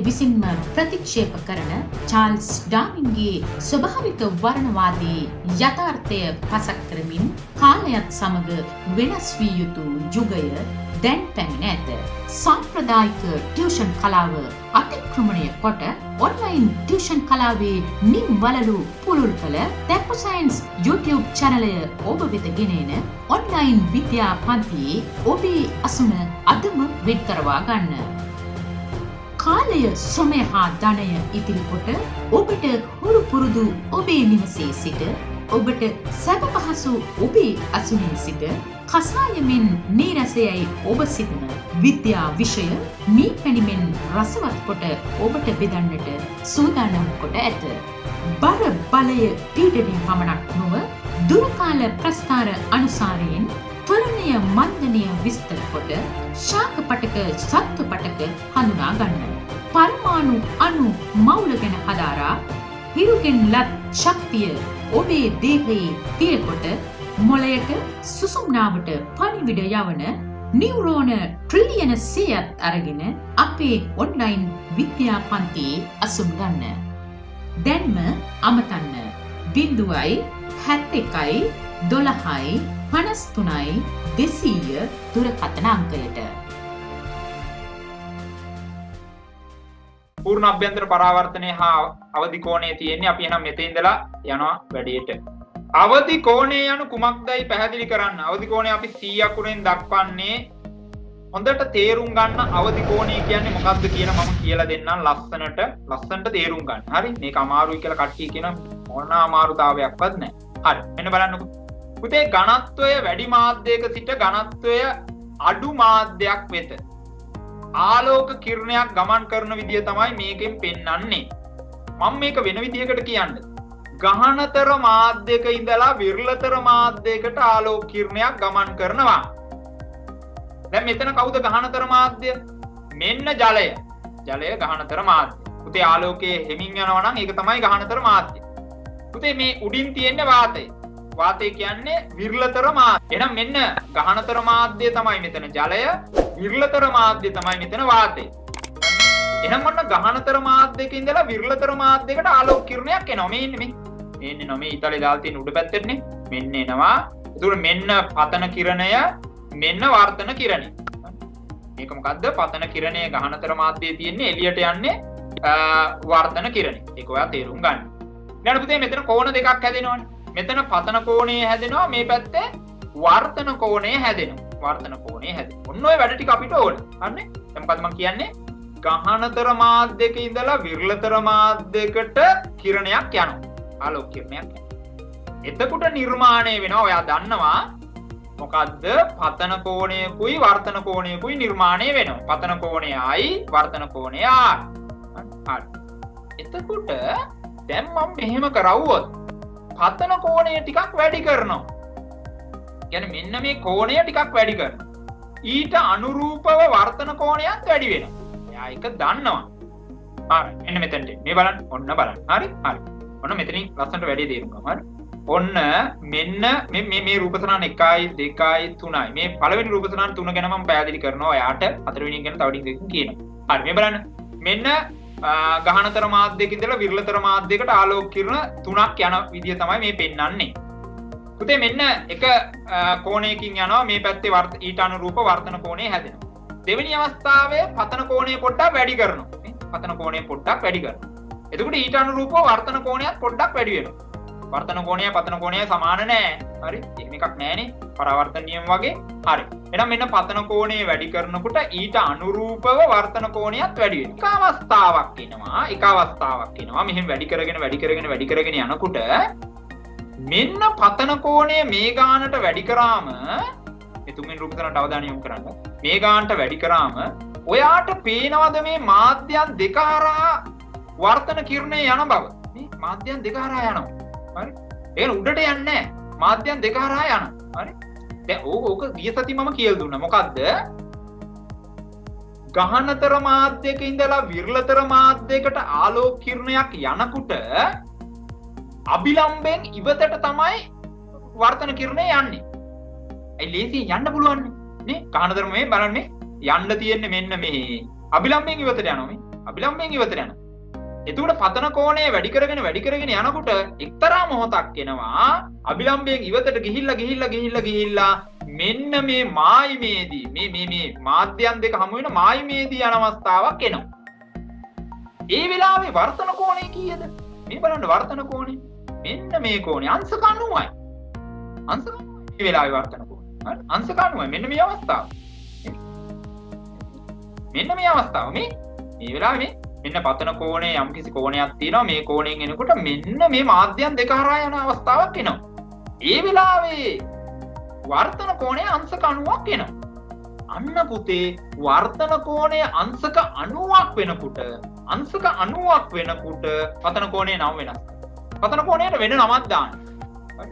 විසින්ම ප්‍රතික්ෂේප කරන චාල්ස් ඩාවින්ගේ ස්වභාවික වර්ණවාදී යථාර්ථය පසක් කරමින් කාලයත් සමග වෙනස් වී යුතු යුගය දැන් පැමිණ ඇත. සාම්ප්‍රදායික ටියුෂන් කලාව අතික්‍රමණය කොට ඔන්ලයින් ටියුෂන් කලාවේ නිම් වලලු පුළුල් කළ තැප්පු සයන්ස් YouTube චැනලය ඔබ වෙත ගෙනෙන ඔන්ලයින් විද්‍යා පන්තියේ ඔබේ අසුන අදම වෙන් කරවා ගන්න. කාලය ශ්‍රමය හා ධනය ඉතිරි කොට ඔබට හුරු පුරුදු ඔබේ නිවසේ සිට ඔබට සැප පහසු ඔබේ අසුනේ සිට කසායමෙන් නීරසයයි ඔබ සිතන විද්‍යා විෂය මී පැණිමෙන් රසවත් කොට ඔබට බෙදන්නට සූදානම් කොට ඇත. බර බලය පීඩනය පමණක් නොව දුරකාල ප්‍රස්ථාර අනුසාරයෙන් ත්වරණය මන්දනය විස්තර කොට ශාක පටක සත්ව පටක හඳුනා ගන්න. පරමාණු අණු මවුල ගැන හදාරා හිරුගෙන් ලත් ශක්තිය ඔබේ දේහයේ තිරකොට මොළයට සුසුම්නාවට පණිවිඩ යවන නියුරෝන ට්‍රිලියන 100ක් අරගෙන අපේ ඔන්ලයින් විද්‍යා පන්තියේ අසුම් ගන්න. දැන්ම අමතන්න 0.71 12යි 53යි 200 දුරකථන අංකයට. පූර්ණ අභ්‍යන්තර පරාවර්තනය හා අවදි කෝණය තියෙන්නේ. අපි එහෙනම් මෙතේ ඉඳලා යනවා වැඩේට. අවදි කෝණය යනු කුමක්දයි පැහැදිලි කරන්න. අවදි කෝණය අපි 100 උරෙන් දක්වන්නේ හොඳට තේරුම් ගන්න. අවදි කෝණය කියන්නේ මොකක්ද කියලා මම කියලා දෙන්නම් ලස්සනට තේරුම් ගන්න. හරි? මේක අමාරුයි කියලා කට්ටිය කියන මොන අමාරුතාවයක්වත් නැහැ. හරි. මෙන්න බලන්නකෝ. පුතේ ඝනත්වය වැඩි මාධ්‍යයක සිට ඝනත්වය අඩු මාධ්‍යයක් වෙත ආලෝක කිරණයක් ගමන් කරන විදිය තමයි මේකෙන් පෙන්වන්නේ. මම මේක වෙන විදියකට කියන්නේ. ගහනතර මාධ්‍යක ඉඳලා විරලතර මාධ්‍යයකට ආලෝක කිරණයක් ගමන් කරනවා. දැන් මෙතන කවුද ගහනතර මාධ්‍ය? මෙන්න ජලය. ජලය ගහනතර මාධ්‍ය. පුතේ ආලෝකයේ හෙමින් යනවා නම් ඒක තමයි ගහනතර මාධ්‍ය. පුතේ මේ උඩින් තියෙන්නේ වාතය. වාතය කියන්නේ විරලතර මාධ්‍ය. එහෙනම් මෙන්න ගහනතර මාධ්‍ය තමයි මෙතන ජලය, විරලතර මාධ්‍ය තමයි මෙතන වාතය. එහෙනම් මොන ගහනතර මාධ්‍යයක ඉඳලා විරලතර මාධ්‍යයකට ආලෝක කිරණයක් එනවා. මේ ඉන්නේ මේ එන්නේ මේ ඉතලේ දාලා තියෙන උඩ පැත්තේනේ. මෙන්න එනවා. ඒතකොට මෙන්න පතන කිරණය, මෙන්න වර්තන කිරණය. මේක මොකද්ද? පතන කිරණය ගහනතර මාධ්‍යයේ තියෙන්නේ, එළියට යන්නේ වර්තන කිරණය. ඒක ඔයා තේරුම් ගන්න. ඊළඟ පුතේ මෙතන කෝණ දෙකක් හැදෙනවනේ. මෙතන පතන කෝණය හැදෙනවා, මේ පැත්තේ වර්තන කෝණය හැදෙනවා. වර්තන කෝණය හැදෙනවා. ඔන්න ඔය වැඩ ටික අපිට ඕන. හරිනේ? දැන් මොකද්ද මම කියන්නේ? ගහනතර මාධ්‍යක ඉඳලා විරලතර මාධ්‍යයකට කිරණයක් යනවා. ආලෝක කිරණයක් යනවා. එතකොට නිර්මාණය වෙනවා. ඔයා දන්නවා මොකද්ද? පතන කෝණයකුයි වර්තන කෝණයකුයි නිර්මාණය වෙනවා. පතන කෝණය I, වර්තන කෝණය R. හරි. එතකොට දැන් මම මෙහෙම කරවුවොත් පතන කෝණය ටිකක් වැඩි කරනවා. කියන්නේ මෙන්න මේ කෝණය ටිකක් වැඩි කරනවා. ඊට අනුරූපව වර්තන කෝණයත් වැඩි වෙනවා. එයා ඒක දන්නවා. හරි. එන්න මෙතනට. මේ බලන්න. ඔන්න බලන්න. හරි? හරි. ඔන්න මෙතනින් ලස්සනට වැඩි තේරුම් ගමු. හරි. ඔන්න මෙන්න මේ රූප සටහන 1යි 2යි 3යි. මේ පළවෙනි රූප සටහන 3 ගැන මම පැහැදිලි කරනවා. ඔයාට හතරවෙනි එක ගැන තව ටිකකින් කියනවා. හරි. මේ බලන්න. මෙන්න ගහනතර මාධ්‍යයක ඉඳලා විරලතර මාධ්‍යයකට ආලෝක කිරණ 3ක් යන විදිය තමයි මේ පෙන්වන්නේ. පුතේ මෙන්න එක කෝණයකින් යනවා මේ පැත්තේ ඊට අනුරූප වර්තන කෝණය හැදෙනවා. දෙවෙනි අවස්ථාවේ පතන කෝණය පොඩ්ඩක් වැඩි කරනවා. පතන කෝණය පොඩ්ඩක් වැඩි කරනවා. එතකොට ඊට අනුරූපව වර්තන කෝණයත් පොඩ්ඩක් වැඩි වෙනවා. වර්තන කෝණය පතන කෝණය සමාන නැහැ. හරි? එහෙම එකක් නැහැනේ. පරාවර්තන නියම වගේ. හරි. එහෙනම් මෙන්න පතන කෝණය වැඩි කරනකොට ඊට අනුරූපව වර්තන කෝණයත් වැඩි වෙනවා. එක අවස්ථාවක් එනවා. මෙහෙම වැඩි කරගෙන යනකොට මෙන්න පතන කෝණය මේ ගානට වැඩි කරාම මේ තුන්වෙනි රූප සටහනට අවධානය යොමු කරන්න. මේ ගානට වැඩි කරාම ඔයාට පේනවද මේ මාධ්‍යයන් දෙක හරහා වර්තන කිරණය යන බව? මේ මාධ්‍යයන් දෙක හරහා යනවා. හරි? ඒක උඩට යන්නේ නැහැ. මාධ්‍යයන් දෙක හරහා යනවා. හරි? දැන් ඕක ගිය සති මම කියලා දුන්නා. මොකද්ද? ගහනතර මාධ්‍යයක ඉඳලා විරලතර මාධ්‍යයකට ආලෝක කිරණයක් යනකොට අභිලම්බයෙන් ඉවතට තමයි වර්තන කිරණය යන්නේ. ඒ ලේසියෙන් යන්න පුළුවන් නේ. ගහනතර මේ බලන්න මේ යන්න තියෙන්නේ මෙන්න මේ. අභිලම්බයෙන් ඉවතට යනවා මේ. අභිලම්බයෙන් ඉවතට යනවා. එතකොට පතන කෝණය වැඩි කරගෙන යනකොට එක්තරා මොහොතක් එනවා අභිලම්බයෙන් ඉවතට ගිහිල්ලා මෙන්න මේ මායිමේදී මේ මාධ්‍යයන් දෙක හමු වෙන මායිමේදී යන අවස්ථාවක් එනවා. ඒ වෙලාවේ වර්තන කෝණය කීයද? මේ බලන්න වර්තන කෝණය. මෙන්න මේ කෝණය අංශක 90යි. අංශක 90යි මේ වෙලාවේ වර්තන කෝණය. හරි? අංශක 90යි. මෙන්න මේ අවස්ථාව. මෙන්න මේ අවස්ථාව. මේ වෙලාවේ මෙන්න පතන කෝණය යම්කිසි කෝණයක් තියෙනවා. මේ කෝණයෙන් එනකොට මෙන්න මේ මාධ්‍යයන් දෙක හරහා යන අවස්ථාවක් එනවා. ඒ වෙලාවේ වර්තන කෝණය අංශක 90ක් එනවා. අන්න පුතේ වර්තන කෝණය අංශක 90ක් වෙනකොට පතන කෝණය නම් වෙනස්. පතන කෝණයට වෙන නමක් දාන්න.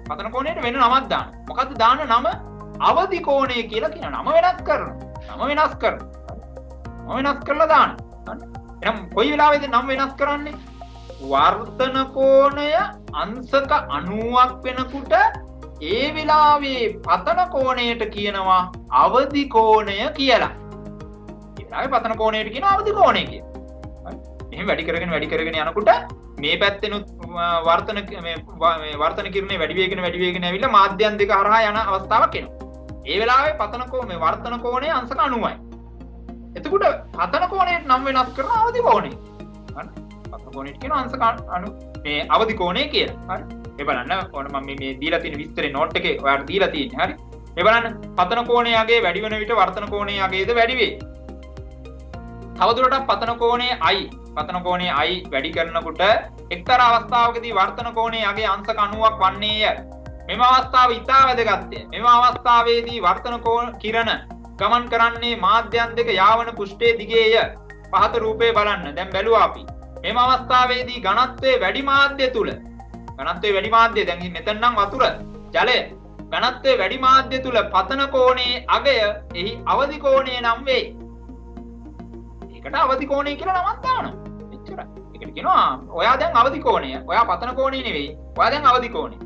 පතන කෝණයට වෙන නමක් දාන්න. මොකද්ද දාන්න නම? අවදි කෝණය කියලා කියන නම වෙනස් කරනවා. නම වෙනස් කරලා දාන්න. එහෙනම් කොයි වෙලාවෙද නම වෙනස් කරන්නේ? වර්තන කෝණය අංශක 90ක් වෙනකොට ඒ වෙලාවේ පතන කෝණයට කියනවා අවදි කෝණය කියලා. ඒ වෙලාවේ පතන කෝණයට කියනවා අවදි කෝණය කියලා. හරි. එහෙනම් වැඩි කරගෙන යනකොට මේ පැත්තෙනුත් වර්තන කිරණේ වැඩි වේගෙන ඇවිල්ලා මාධ්‍යයන් දෙක හරහා යන අවස්ථාවක් එනවා. ඒ වෙලාවේ පතන කෝණය වර්තන කෝණය අංශක 90යි. එතකොට පතන කෝණයට නම් වෙනස් කරන අවදි කෝණය. හරි. පතන කෝණයට කියන අංශක 90 මේ අවදි කෝණය කියලා. හරි. මේ බලන්න ඕන මම මේ දීලා තියෙන විස්තරේ නෝට් එකේ ඔයාලට දීලා තියෙන්නේ. හරි. මේ බලන්න පතන කෝණය යගේ වැඩි වෙන විට වර්තන කෝණය යගේද වැඩි වෙයි. තවදුරටත් පතන කෝණය i වැඩි කරනකොට එක්තරා අවස්ථාවකදී වර්තන කෝණය යගේ අංශක 90ක් වන්නේය. මෙම අවස්ථාව ඉතා වැදගත්ය. මෙම අවස්ථාවේදී වර්තන කිරණ ගමන් කරන්නේ මාධ්‍යයන් දෙක යාවන පුෂ්ඨයේ දිගේය. පහත රූපේ බලන්න. දැන් බැලුවා අපි. මෙම අවස්ථාවේදී ඝනත්වයේ වැඩි මාධ්‍ය තුල දැන් මෙතන නම් වතුර ජලය ඝනත්වයේ වැඩි මාධ්‍ය තුල පතන කෝණයේ අගය එහි අවදි කෝණය නම් වෙයි. ඒකට අවදි කෝණය කියලා නමක් දානවා. එච්චරයි. ඒකට කියනවා ඔයා දැන් අවදි කෝණය. ඔයා පතන කෝණය නෙවෙයි. ඔයා දැන් අවදි කෝණය.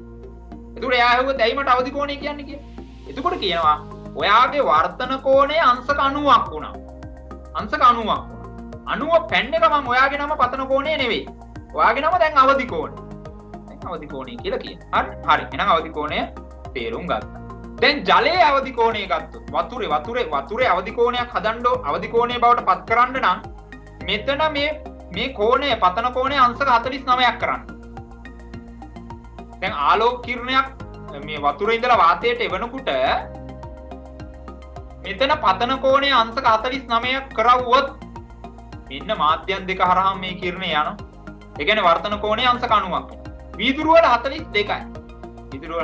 එතකොට එයා ඇහුවොත් ඇයි මට අවදි කෝණය කියන්නේ කියලා. එතකොට කියනවා ඔයාගේ වර්තන කෝණය අංශක 90ක් වුණා. අංශක 90ක් වුණා. 90 පැන්න ගමන් ඔයාගේ නම පතන කෝණය නෙවෙයි. ඔයාගේ නම දැන් අවදි කෝණය. දැන් අවදි කෝණය කියලා කියනවා. හරි. එහෙනම් අවදි කෝණය තේරුම් ගත්තා. දැන් ජලයේ අවදි කෝණය ගත්තොත් වතුරේ අවදි කෝණයක් හදන්න අවදි කෝණය බවට පත් කරන්න නම් මෙතන මේ කෝණය පතන කෝණය අංශක 49ක් කරන්න. දැන් ආලෝක කිරණයක් මේ වතුරේ ඉඳලා වාතයට එවනකොට මෙතන පතන කෝණය අංශක 49ක් කරවුවොත් මෙන්න මාධ්‍යයන් දෙක හරහා මේ කිරණය යනවා. ඒ කියන්නේ වර්තන කෝණය අංශක 90ක් වෙනවා. වීදුරු වල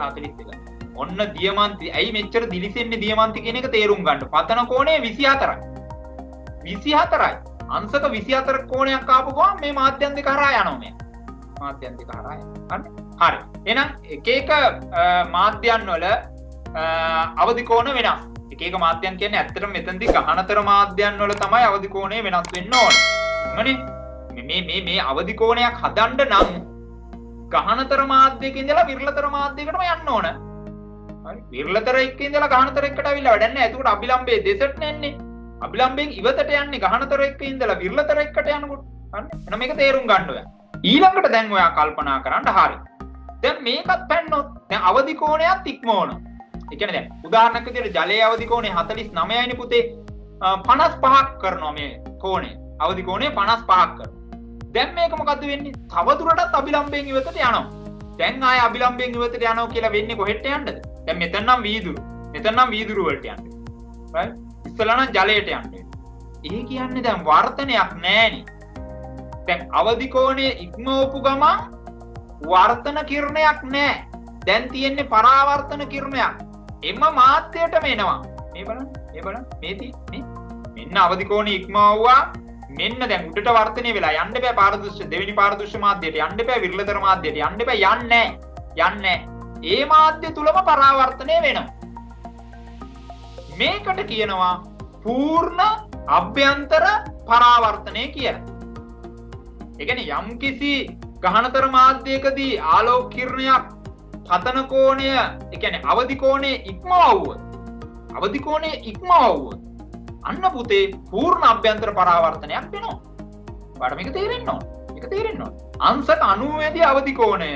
42යි. ඔන්න දියමන්ති. ඇයි මෙච්චර දිලිසෙන්නේ දියමන්ති කියන එක තේරුම් ගන්න. පතන කෝණය 24යි. අංශක 24 කෝණයක් ආපු ගමන් මේ මාධ්‍යයන් දෙක හරහා යනවා මේ. මාධ්‍යයන් දෙක හරහා යනවා. හරි. එහෙනම් එක මාධ්‍යයන් වල අවදි කෝණ වෙනස්. එක මාධ්‍යයන් කියන්නේ ඇත්තටම මෙතනදී ගහනතර මාධ්‍යයන් වල තමයි අවදි කෝණය වෙනස් වෙන්න ඕනේ. මේ අවදි කෝණයක් හදන්න නම් ගහනතර මාධ්‍යයක ඉඳලා විරලතර මාධ්‍යයකටම යන්න ඕන. හරි. විරලතර එක්ක ඉඳලා ගහනතර එක්කට අවිල්ලා වැඩක් නැහැ. එතකොට අභිලම්බයේ දෙසට නැන්නේ. අභිලම්බයෙන් ඉවතට යන්නේ ගහනතර එක්ක ඉඳලා විරලතර එක්කට යනකොට. හරි. එහෙනම් මේක තේරුම් ගන්න ඔයා. ඊළඟට දැන් ඔයා කල්පනා කරන්න හරි. දැන් මේකත් පැන්නොත් දැන් අවදි කෝණයත් ඉක්මවනවා. ඒ කියන්නේ දැන් උදාහරණයක් විදිහට ජලයේ අවදි කෝණය 49යිනේ පුතේ 55ක් කරනවා මේ කෝණය. අවදි කෝණය 55ක් කරනවා. දැන් මේක මොකද්ද වෙන්නේ? තවදුරටත් අභිලම්බයෙන් ඉවතට යනවා. දැන් ආය අභිලම්බයෙන් ඉවතට යනවා කියලා වෙන්නේ කොහෙට යන්නද? දැන් මෙතන නම් වීදුරු වලට යන්නේ. right? ඉස්සලා නම් ජලයට යන්නේ. ඒ කියන්නේ දැන් වර්තනයක් නැහැනේ. දැන් අවදි කෝණය ඉක්මවපු ගමන් වර්තන කිරණයක් නැහැ. දැන් තියෙන්නේ පරාවර්තන කිරණයක්. එම මාධ්‍යයටම එනවා. මේ බලන්න. මෙන්න අවදි කෝණය ඉක්මවුවා. මෙන්න දැන් උඩට වර්තනය වෙලා යන්න බෑ පාරදෘශ්‍ය දෙවෙනි පාරදෘශ්‍ය මාධ්‍යයට යන්න බෑ විරලතර මාධ්‍යයට යන්න බෑ යන්නේ. ඒ මාධ්‍ය තුලම පරාවර්තනය වෙනවා. මේකට කියනවා පූර්ණ අභ්‍යන්තර පරාවර්තනය කියලා. ඒ කියන්නේ යම්කිසි ගහනතර මාධ්‍යයකදී ආලෝක කිරණයක් පතන කෝණය ඒ කියන්නේ අවදි කෝණය ඉක්මවුවොත් අන්න පුතේ පූර්ණ අභ්‍යන්තර පරාවර්තනයක් වෙනවා. ඔයාලට මේක තේරෙන්න ඕන. මේක තේරෙන්න ඕන. අංශක 90 දී අවදි කෝණය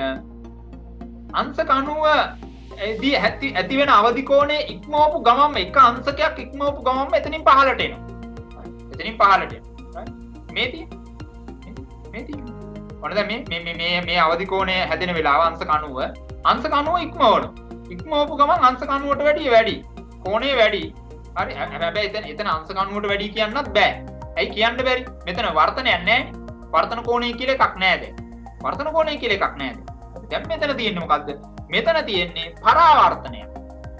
අංශක 90 දී ඇති වෙන අවදි කෝණය ඉක්මවපු ගමන්ම එක අංශකයක් ඉක්මවපු ගමන්ම එතනින් පහළට එනවා. එතනින් පහළට එනවා. මේ තියෙන්නේ. ඔන්න දැන් මේ අවදි කෝණය හැදෙන වෙලාව අංශක 90 ඉක්මවනවා. ඉක්මවපු ගමන් අංශක 90ට වැඩිය වැඩි. කෝණය වැඩි. හරි. හැබැයි එතන අංශක 90ට වැඩි කියන්නත් බෑ. ඇයි කියන්න බැරි? මෙතන වර්තනයක් නැහැ. වර්තන කෝණය කියලා එකක් නැහැ දැන්. වර්තන කෝණය කියලා එකක් නැහැ දැන්. දැන් මෙතන තියෙන්නේ මොකද්ද? මෙතන තියෙන්නේ පරාවර්තනය.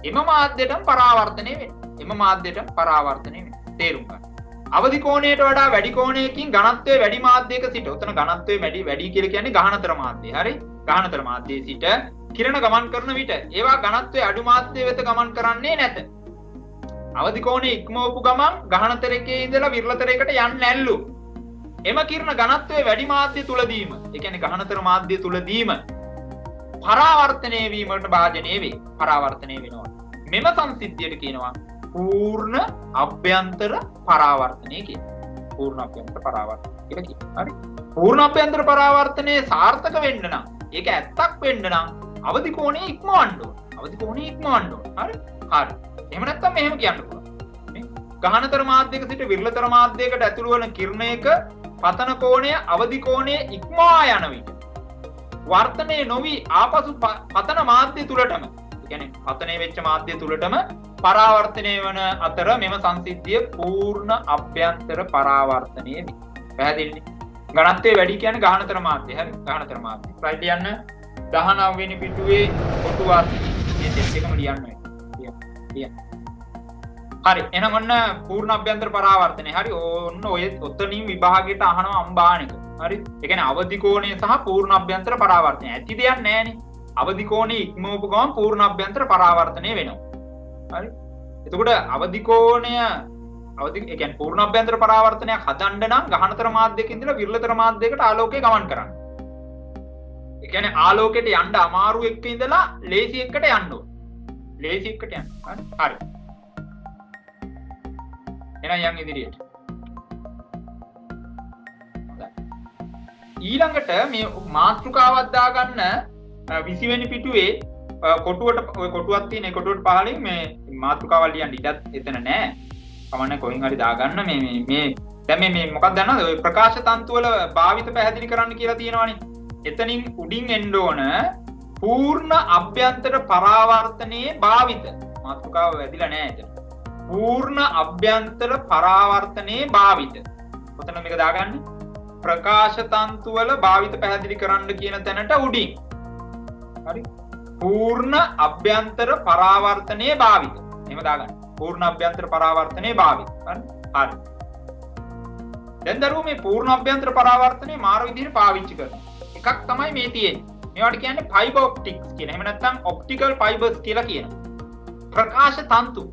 එම මාධ්‍යයටම පරාවර්තනය වෙන්නේ. එම මාධ්‍යයටම පරාවර්තනය වෙන්නේ. තේරුම් ගන්න. අවදි කෝණයට වඩා වැඩි කෝණයකින් ඝනත්වයේ වැඩි මාධ්‍යයක සිට. උතන ඝනත්වයේ වැඩි කියලා කියන්නේ ගහනතර මාධ්‍යය. හරි? ගහනතර මාධ්‍යයේ සිට කිරණ ගමන් කරන විට ඒවා ඝනත්වයේ අඩු මාධ්‍ය වෙත ගමන් කරන්නේ නැත. අවදි කෝණය ඉක්මවපු ගමන් ගහනතරයේ ඉඳලා විරලතරයකට යන්නේ නැල්ලු. එම කිරණ ඝනත්වයේ වැඩි මාධ්‍ය තුලදීම, ඒ කියන්නේ ගහනතර මාධ්‍ය තුලදීම පරාවර්තනය වීමට භාජනය වේ. පරාවර්තනය වෙනවා. මෙම සංසිද්ධියට කියනවා පූර්ණ අභ්‍යන්තර පරාවර්තනය කියලා. පූර්ණ අභ්‍යන්තර පරාවර්තනය කියලා කියනවා. හරි? පූර්ණ අභ්‍යන්තර පරාවර්තනයේ සාර්ථක වෙන්න නම්, ඒක ඇත්තක් වෙන්න නම් අවදි කෝණය ඉක්මවන්න ඕන. අවදි කෝණය ඉක්මවන්න ඕන. හරි? හරි. එහෙම නැත්නම් මෙහෙම කියන්න පුළුවන්. මේ ගහනතර මාධ්‍යයක සිට විරලතර මාධ්‍යයකට ඇතුළු වන කිරණයක පතන කෝණය අවදි කෝණය ඉක්මවා යන විට වර්තනය නොවි ආපසු පතන මාධ්‍ය තුලටම, ඒ කියන්නේ පතනය වෙච්ච මාධ්‍ය තුලටම පරාවර්තනය වන අතර මෙම සංසිද්ධිය පූර්ණ අභ්‍යන්තර පරාවර්තනය වේ. පැහැදිලිද? ඝනත්වයේ වැඩි කියන්නේ ගහනතර මාධ්‍ය. හරි? ගහනතර මාධ්‍ය. රයිට් යන්න 19 වෙනි පිටුවේ කොටුවත් මේ දෙකම ලියන්න ඕනේ. හරි. එහෙනම් ඔන්න පූර්ණ අභ්‍යන්තර පරාවර්තනය. හරි. ඔන්න ඔය ඔතනින් විභාගයට අහනවා අම්බානික. හරි. ඒ කියන්නේ අවදි කෝණය සහ පූර්ණ අභ්‍යන්තර පරාවර්තනය. ඇති දෙයක් නැහැනේ. අවදි කෝණය ඉක්මවපු ගමන් පූර්ණ අභ්‍යන්තර පරාවර්තනය වෙනවා. හරි. එතකොට අවදි කෝණය ඒ කියන්නේ පූර්ණ අභ්‍යන්තර පරාවර්තනයක් හදන්න නම් ගහනතර මාධ්‍යයක ඉඳලා විරලතර මාධ්‍යයකට ආලෝකය ගමන් කරන්න. ඒ කියන්නේ ආලෝකයට යන්න අමාරු එක්ක ඉඳලා ලේසි එක්කට යන්න ඕන. ලේසි එක්කට යන්න. හරි. එහෙනම් යන් ඉදිරියට. ඊළඟට මේ මාතෘකාවක් දාගන්න 20 වෙනි පිටුවේ කොටුවට ඔය කොටුවක් තියෙන ඒ කොටුවට පහලින් මේ මාතෘකාවල් ලියන්න ඉඩක් එතන නැහැ. කමන්නේ කොහෙන් හරි දාගන්න මේ දැන් මේ මොකක්ද දන්නවද? ඔය ප්‍රකාශ තන්තු වල භාවිත පැහැදිලි කරන්න කියලා තියෙනවානේ. එතනින් උඩින් එන්න ඕන පූර්ණ අභ්‍යන්තර පරාවර්තනයේ භාවිත. මාතෘකාව වැදිලා නැහැ එතන. පූර්ණ අභ්‍යන්තර පරාවර්තනයේ භාවිත. ඔතන මේක දාගන්න. ප්‍රකාශ තන්තු වල භාවිත පැහැදිලි කරන්න කියන තැනට උඩින්. හරි? පූර්ණ අභ්‍යන්තර පරාවර්තනයේ භාවිත. එහෙම දාගන්න. පූර්ණ අභ්‍යන්තර පරාවර්තනයේ භාවිත. හරි. දැන් දරුවෝ මේ පූර්ණ අභ්‍යන්තර පරාවර්තනයේ මාර විදිහට පාවිච්චි කරනවා. එකක් තමයි මේ තියෙන්නේ. මේවට කියන්නේ ෆයිබර් ඔප්ටික්ස් කියලා. එහෙම නැත්නම් ඔප්ටිකල් ෆයිබර්ස් කියලා කියනවා. ප්‍රකාශ තන්තු.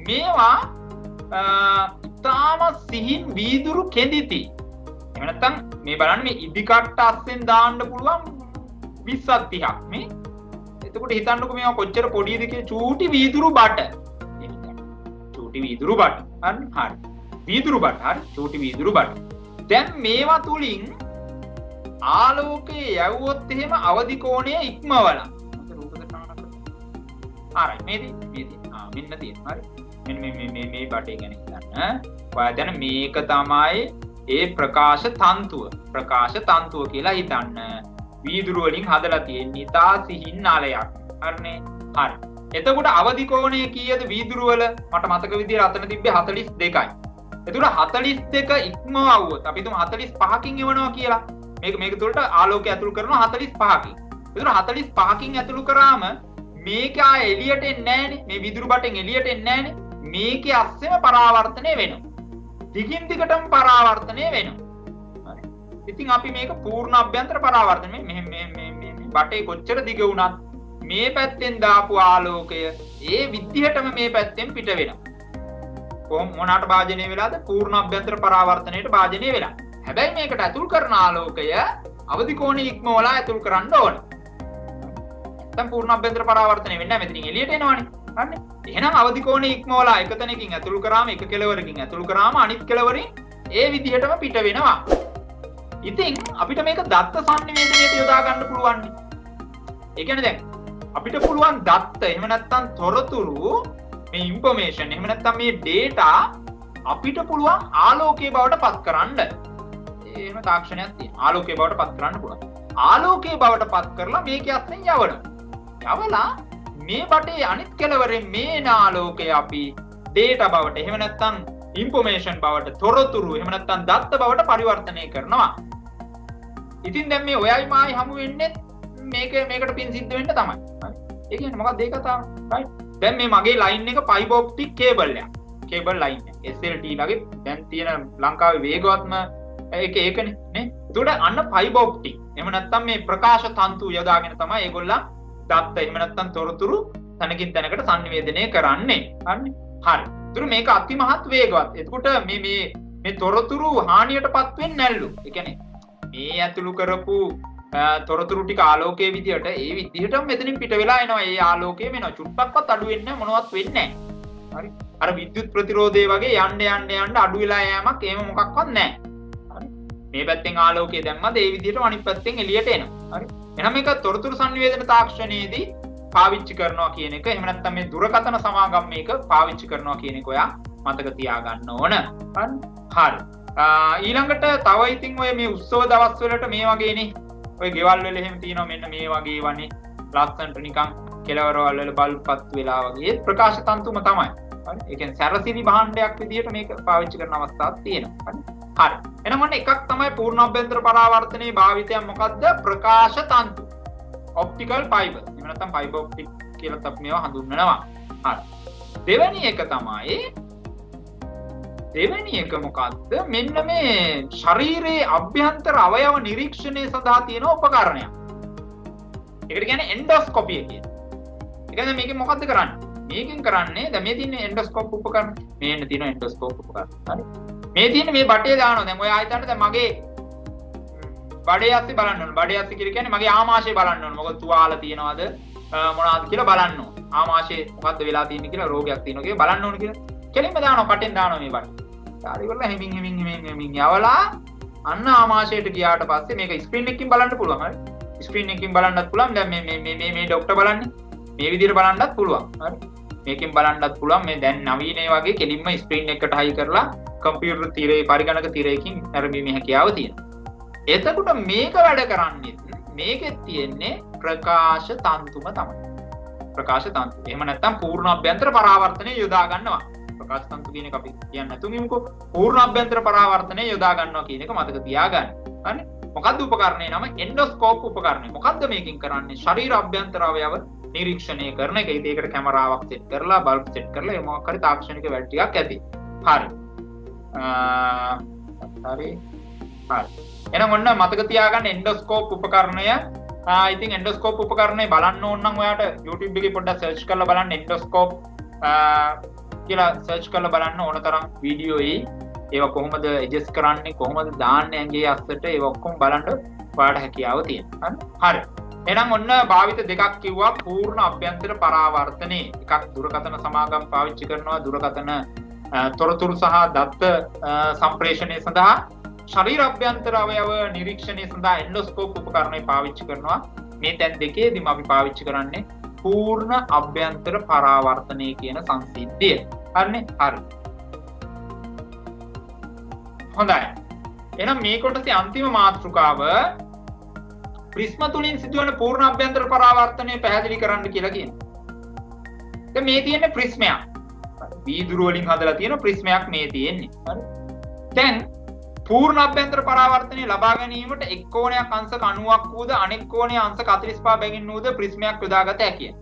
මේවා ඉතාම සිහින් වීදුරු කෙඳිති. එහෙම නැත්නම් මේ බලන්න මේ ඉදිකට්ට අස්සෙන් දාන්න පුළුවන් 20ක් 30ක් මේ. එතකොට හිතන්නකෝ මේවා කොච්චර පොඩිද කියලා. චූටි වීදුරු බට. චූටි වීදුරු බට. හරි. වීදුරු බට. හරි. චූටි වීදුරු බට. දැන් මේවා තුලින් ආලෝකයේ යවුවොත් එහෙම අවදි කෝණය ඉක්මවලා. හරි. මෙන්න තියෙනවා. හරි. මේ බටේ ගැන හිතන්න. ඔයා දැන් මේක තමයි ඒ ප්‍රකාශ තන්තුව කියලා හිතන්න. වීදුරු වලින් හදලා තියෙන ඉතා සිහින් නාලයක්. හරිනේ. හරි. එතකොට අවදි කෝණය කීයද වීදුරු වල? මට මතක විදිහට අතන තිබ්බේ 42යි. එතකොට 42 ඉක්මවුවොත් අපි තුමු 45කින් එවනවා කියලා. මේක තුළට ආලෝකය ඇතුළු කරනවා 45කින්. එතකොට 45කින් ඇතුළු කරාම මේක ආ එළියට එන්නේ නැහනේ. මේ විදුරු බටෙන් එළියට එන්නේ නැහනේ. මේකේ අස්සෙම පරාවර්තනය වෙනවා. දිගින් දිගටම පරාවර්තනය වෙනවා. හරි. ඉතින් අපි මේක පූර්ණ අභ්‍යන්තර පරාවර්තනය මේ බටේ කොච්චර දිග වුණත් මේ පැත්තෙන් දාපු ආලෝකය ඒ විදිහටම මේ පැත්තෙන් පිට වෙනවා. කොහොම මොනකට භාජනය වෙලාද? පූර්ණ අභ්‍යන්තර පරාවර්තනයට භාජනය වෙලා. හැබැයි මේකට ඇතුල් කරන ආලෝකය අවදි කෝණය ඉක්මවලා ඇතුල් කරන්න ඕන. නැත්නම් පූර්ණ අභ්‍යන්තර පරාවර්තනය වෙන්නේ නැහැ. මෙතනින් එළියට එනවනේ. හරිනේ. එහෙනම් අවදි කෝණය ඉක්මවලා එක තැනකින් ඇතුල් කරාම එක කෙළවරකින් ඇතුල් කරාම අනිත් කෙළවරින් ඒ විදිහටම පිට වෙනවා. ඉතින් අපිට මේක දත්ත සංනිවේදනයට යොදා ගන්න පුළුවන්. ඒ කියන්නේ දැන් අපිට පුළුවන් දත්ත එහෙම නැත්නම් තොරතුරු මේ ইনফরমේෂන් එහෙම නැත්නම් මේ data අපිට පුළුවන් ආලෝකයේ බවට පත් කරන්න. එහෙම තාක්ෂණයක් තියෙනවා. ආලෝකයේ බවට පත් කරන්න පුළුවන්. ආලෝකයේ බවට පත් කරලා මේක යස්යෙන් යවනවා. යවලා මේ බටේ අනිත් කෙළවරෙන් මේන ආලෝකය අපි data බවට එහෙම නැත්නම් information බවට තොරතුරු එහෙම නැත්නම් දත්ත බවට පරිවර්තනය කරනවා. ඉතින් දැන් මේ ඔයයි මායි හමු වෙන්නේ මේකට පින් සිද්ධ වෙන්න තමයි. හරි. ඒ කියන්නේ මොකක්ද ඒ කතාව? right. දැන් මේ මගේ line එක fiber optic cable එකක්. cable line එක. SLT ලගේ දැන් තියෙන ලංකාවේ වේගවත්ම ඒක ඒකනේ නේ. ඒකට අන්න fiber optic. එහෙම නැත්නම් මේ ප්‍රකාශ තන්තු යොදාගෙන තමයි ඒගොල්ලන් දත්ත එහෙම නැත්නම් තොරතුරු තැනකින් තැනකට සංනිවේදනය කරන්නේ. හරි. හරි. ඒතර මේක අතිමහත් වේගවත්. එතකොට මේ තොරතුරු හානියටපත් වෙන්නේ නැල්ලු. ඒ කියන්නේ මේ ඇතුළු කරපු තොරතුරු ටික ආලෝකයේ විදියට ඒ විදිහටම මෙතනින් පිට වෙලා එනවා. ඒ ආලෝකය වෙනවා. චුට්ටක්වත් අඩු වෙන්නේ මොනවත් වෙන්නේ නැහැ. හරි. අර විද්‍යුත් ප්‍රතිරෝධය වගේ යන්න අඩු වෙලා යෑමක් එහෙම මොකක්වත් නැහැ. හරි. මේ පැත්තෙන් ආලෝකය දැම්මද ඒ විදිහට අනිත් පැත්තෙන් එළියට එනවා. හරි. එහෙනම් මේක තොරතුරු සංනිවේදන තාක්ෂණයේදී පාවිච්චි කරනවා කියන එක එහෙම නැත්නම් මේ දුරකථන සමාගම් මේක පාවිච්චි කරනවා කියන එක ඔයා මතක තියාගන්න ඕන. හරි. ඊළඟට තව ඉතින් ඔය මේ උත්සව දවස් වලට මේ වගේනේ ඔය ගෙවල් වල එහෙම තියෙනවා මෙන්න මේ වගේ වනේ ලස්සනට නිකන් කෙලවරවල් වල බල්පත් වෙලා වගේ ප්‍රකාශ තන්තුම තමයි. හරි. ඒ කියන්නේ සැරසිලි භාණ්ඩයක් විදිහට මේක පාවිච්චි කරන අවස්ථාවක් තියෙනවා. හරි. එහෙනම් ඔන්න එකක් තමයි පූර්ණ අභ්‍යන්තර පරාවර්තනයේ භාවිතයක් මොකද්ද? ප්‍රකාශ තන්තු. Optical fibre. එහෙම නැත්නම් ෆයිබර් ඔප්ටික් කියලා අපි මේවා හඳුන්වනවා. හරි. දෙවෙනි එක මොකද්ද? මෙන්න මේ ශරීරයේ අභ්‍යන්තර අවයව නිරීක්ෂණය සඳහා තියෙන උපකරණයක්. ඒකට කියන්නේ එන්ඩොස්කෝපිය කියන්නේ. ඒ කියන්නේ මේකෙන් මොකද්ද කරන්නේ? මේකෙන් කරන්නේ දැන් මේ තියෙන එන්ඩොස්කෝප් උපකරණ. මේන්න තියෙන එන්ඩොස්කෝප් උපකරණ. හරි. මේ තියෙන මේ බටේ දානවා. දැන් ඔය ආයතනට දැන් මගේ බඩේ ඇස්සේ බලන්න ඕන. බඩේ ඇස්සේ කියන්නේ මගේ ආමාශය බලන්න ඕන. මොකද තුවාල තියනවද මොනවද කියලා බලන්න ඕන. ආමාශයේ මොකද්ද වෙලා තියෙන්නේ කියලා රෝගයක් තියෙනවා කියලා බලන්න ඕන කියලා. කෙලින්ම දානවා කටෙන් දානවා මේ බඩ. ඊට ඉවරලා හිමින් යවලා අන්න ආමාශයට ගියාට පස්සේ මේක ස්ක්‍රීන් එකකින් බලන්න පුළුවන්. හරි. ස්ක්‍රීන් එකකින් බලන්නත් පුළුවන්. දැන් මේ ડોක්ටර් බලන්නේ. මේ විදිහට බලන්නත් පුළුවන්. හරි. මේකෙන් බලන්නත් පුළුවන්. මේ දැන් නවීනයේ වගේ කෙලින්ම ස්ක්‍රීන් එකට හයි කරලා කම්පියුටර් තිරේ පරිගණක තිරයකින් නැරඹීමේ හැකියාව තියෙනවා. එතකොට මේක වැඩ කරන්නේ මේකෙත් තියෙන්නේ ප්‍රකාශ තන්තුම තමයි. ප්‍රකාශ තන්තු. එහෙම නැත්නම් පූර්ණ අභ්‍යන්තර පරාවර්තනය යොදා ගන්නවා. ප්‍රකාශ තන්තු කියන එක අපි කියන්නේ නැතුව ඉමුකෝ. පූර්ණ අභ්‍යන්තර පරාවර්තනය යොදා ගන්නවා කියන එක මතක තියාගන්න. හරි? මොකද්ද උපකරණේ නම? එන්ඩොස්කෝප් උපකරණය. මොකද්ද මේකෙන් කරන්නේ? ශරීර අභ්‍යන්තර අවයව නිරීක්ෂණය කරන එක. ඒකට කැමරාවක් සෙට් කරලා බල්බ් සෙට් කරලා ඒ මොකක් හරි තාක්ෂණික වැඩ ටිකක් ඇති. හරි. හරි. එහෙනම් ඔන්න මතක තියාගන්න එන්ඩොස්කෝප් උපකරණය. ඉතින් එන්ඩොස්කෝප් උපකරණය බලන්න ඕන නම් ඔයාට YouTube එකේ පොඩ්ඩක් සර්ච් කරලා බලන්න එන්ඩොස්කෝප් කියලා සර්ච් කරලා බලන්න ඕන තරම් වීඩියෝ ඒවා කොහොමද ඇඩ්ජස්ට් කරන්නේ කොහොමද දාන්නේ ඇඟේ අස්සට ඒවා ඔක්කොම බලන්න ඔයාලට හැකියාව තියෙනවා. හරි. එහෙනම් ඔන්න භාවිත දෙකක් කිව්වා පූර්ණ අභ්‍යන්තර පරාවර්තනේ. එකක් දුරකථන සමාගම් පාවිච්චි කරනවා දුරකථන තොරතුරු සහ දත්ත සම්ප්‍රේෂණය සඳහා ශරීර අභ්‍යන්තර අවයව නිරීක්ෂණය සඳහා එන්ඩොස්කෝප් උපකරණය පාවිච්චි කරනවා. මේ තැන් දෙකේදීම අපි පාවිච්චි කරන්නේ පූර්ණ අභ්‍යන්තර පරාවර්තනය කියන සංසිද්ධිය. හරිනේ? හරි. හොඳයි. එහෙනම් මේ කොටසේ අන්තිම මාතෘකාව ප්‍රිස්ම තුලින් සිදුවන පූර්ණ අභ්‍යන්තර පරාවර්තනය පැහැදිලි කරන්න කියලා කියනවා. දැන් මේ තියෙන්නේ ප්‍රිස්මයක්. වීදුරු වලින් හදලා තියෙන ප්‍රිස්මයක් මේ තියෙන්නේ. හරි. දැන් පූර්ණ අභ්‍යන්තර පරාවර්තනය ලබා ගැනීමට එක් කෝණයක් අංශක 90ක් වූද අනෙක් කෝණය අංශක 45 බැගින් වූද ප්‍රිස්මයක් යොදාගත හැකිය.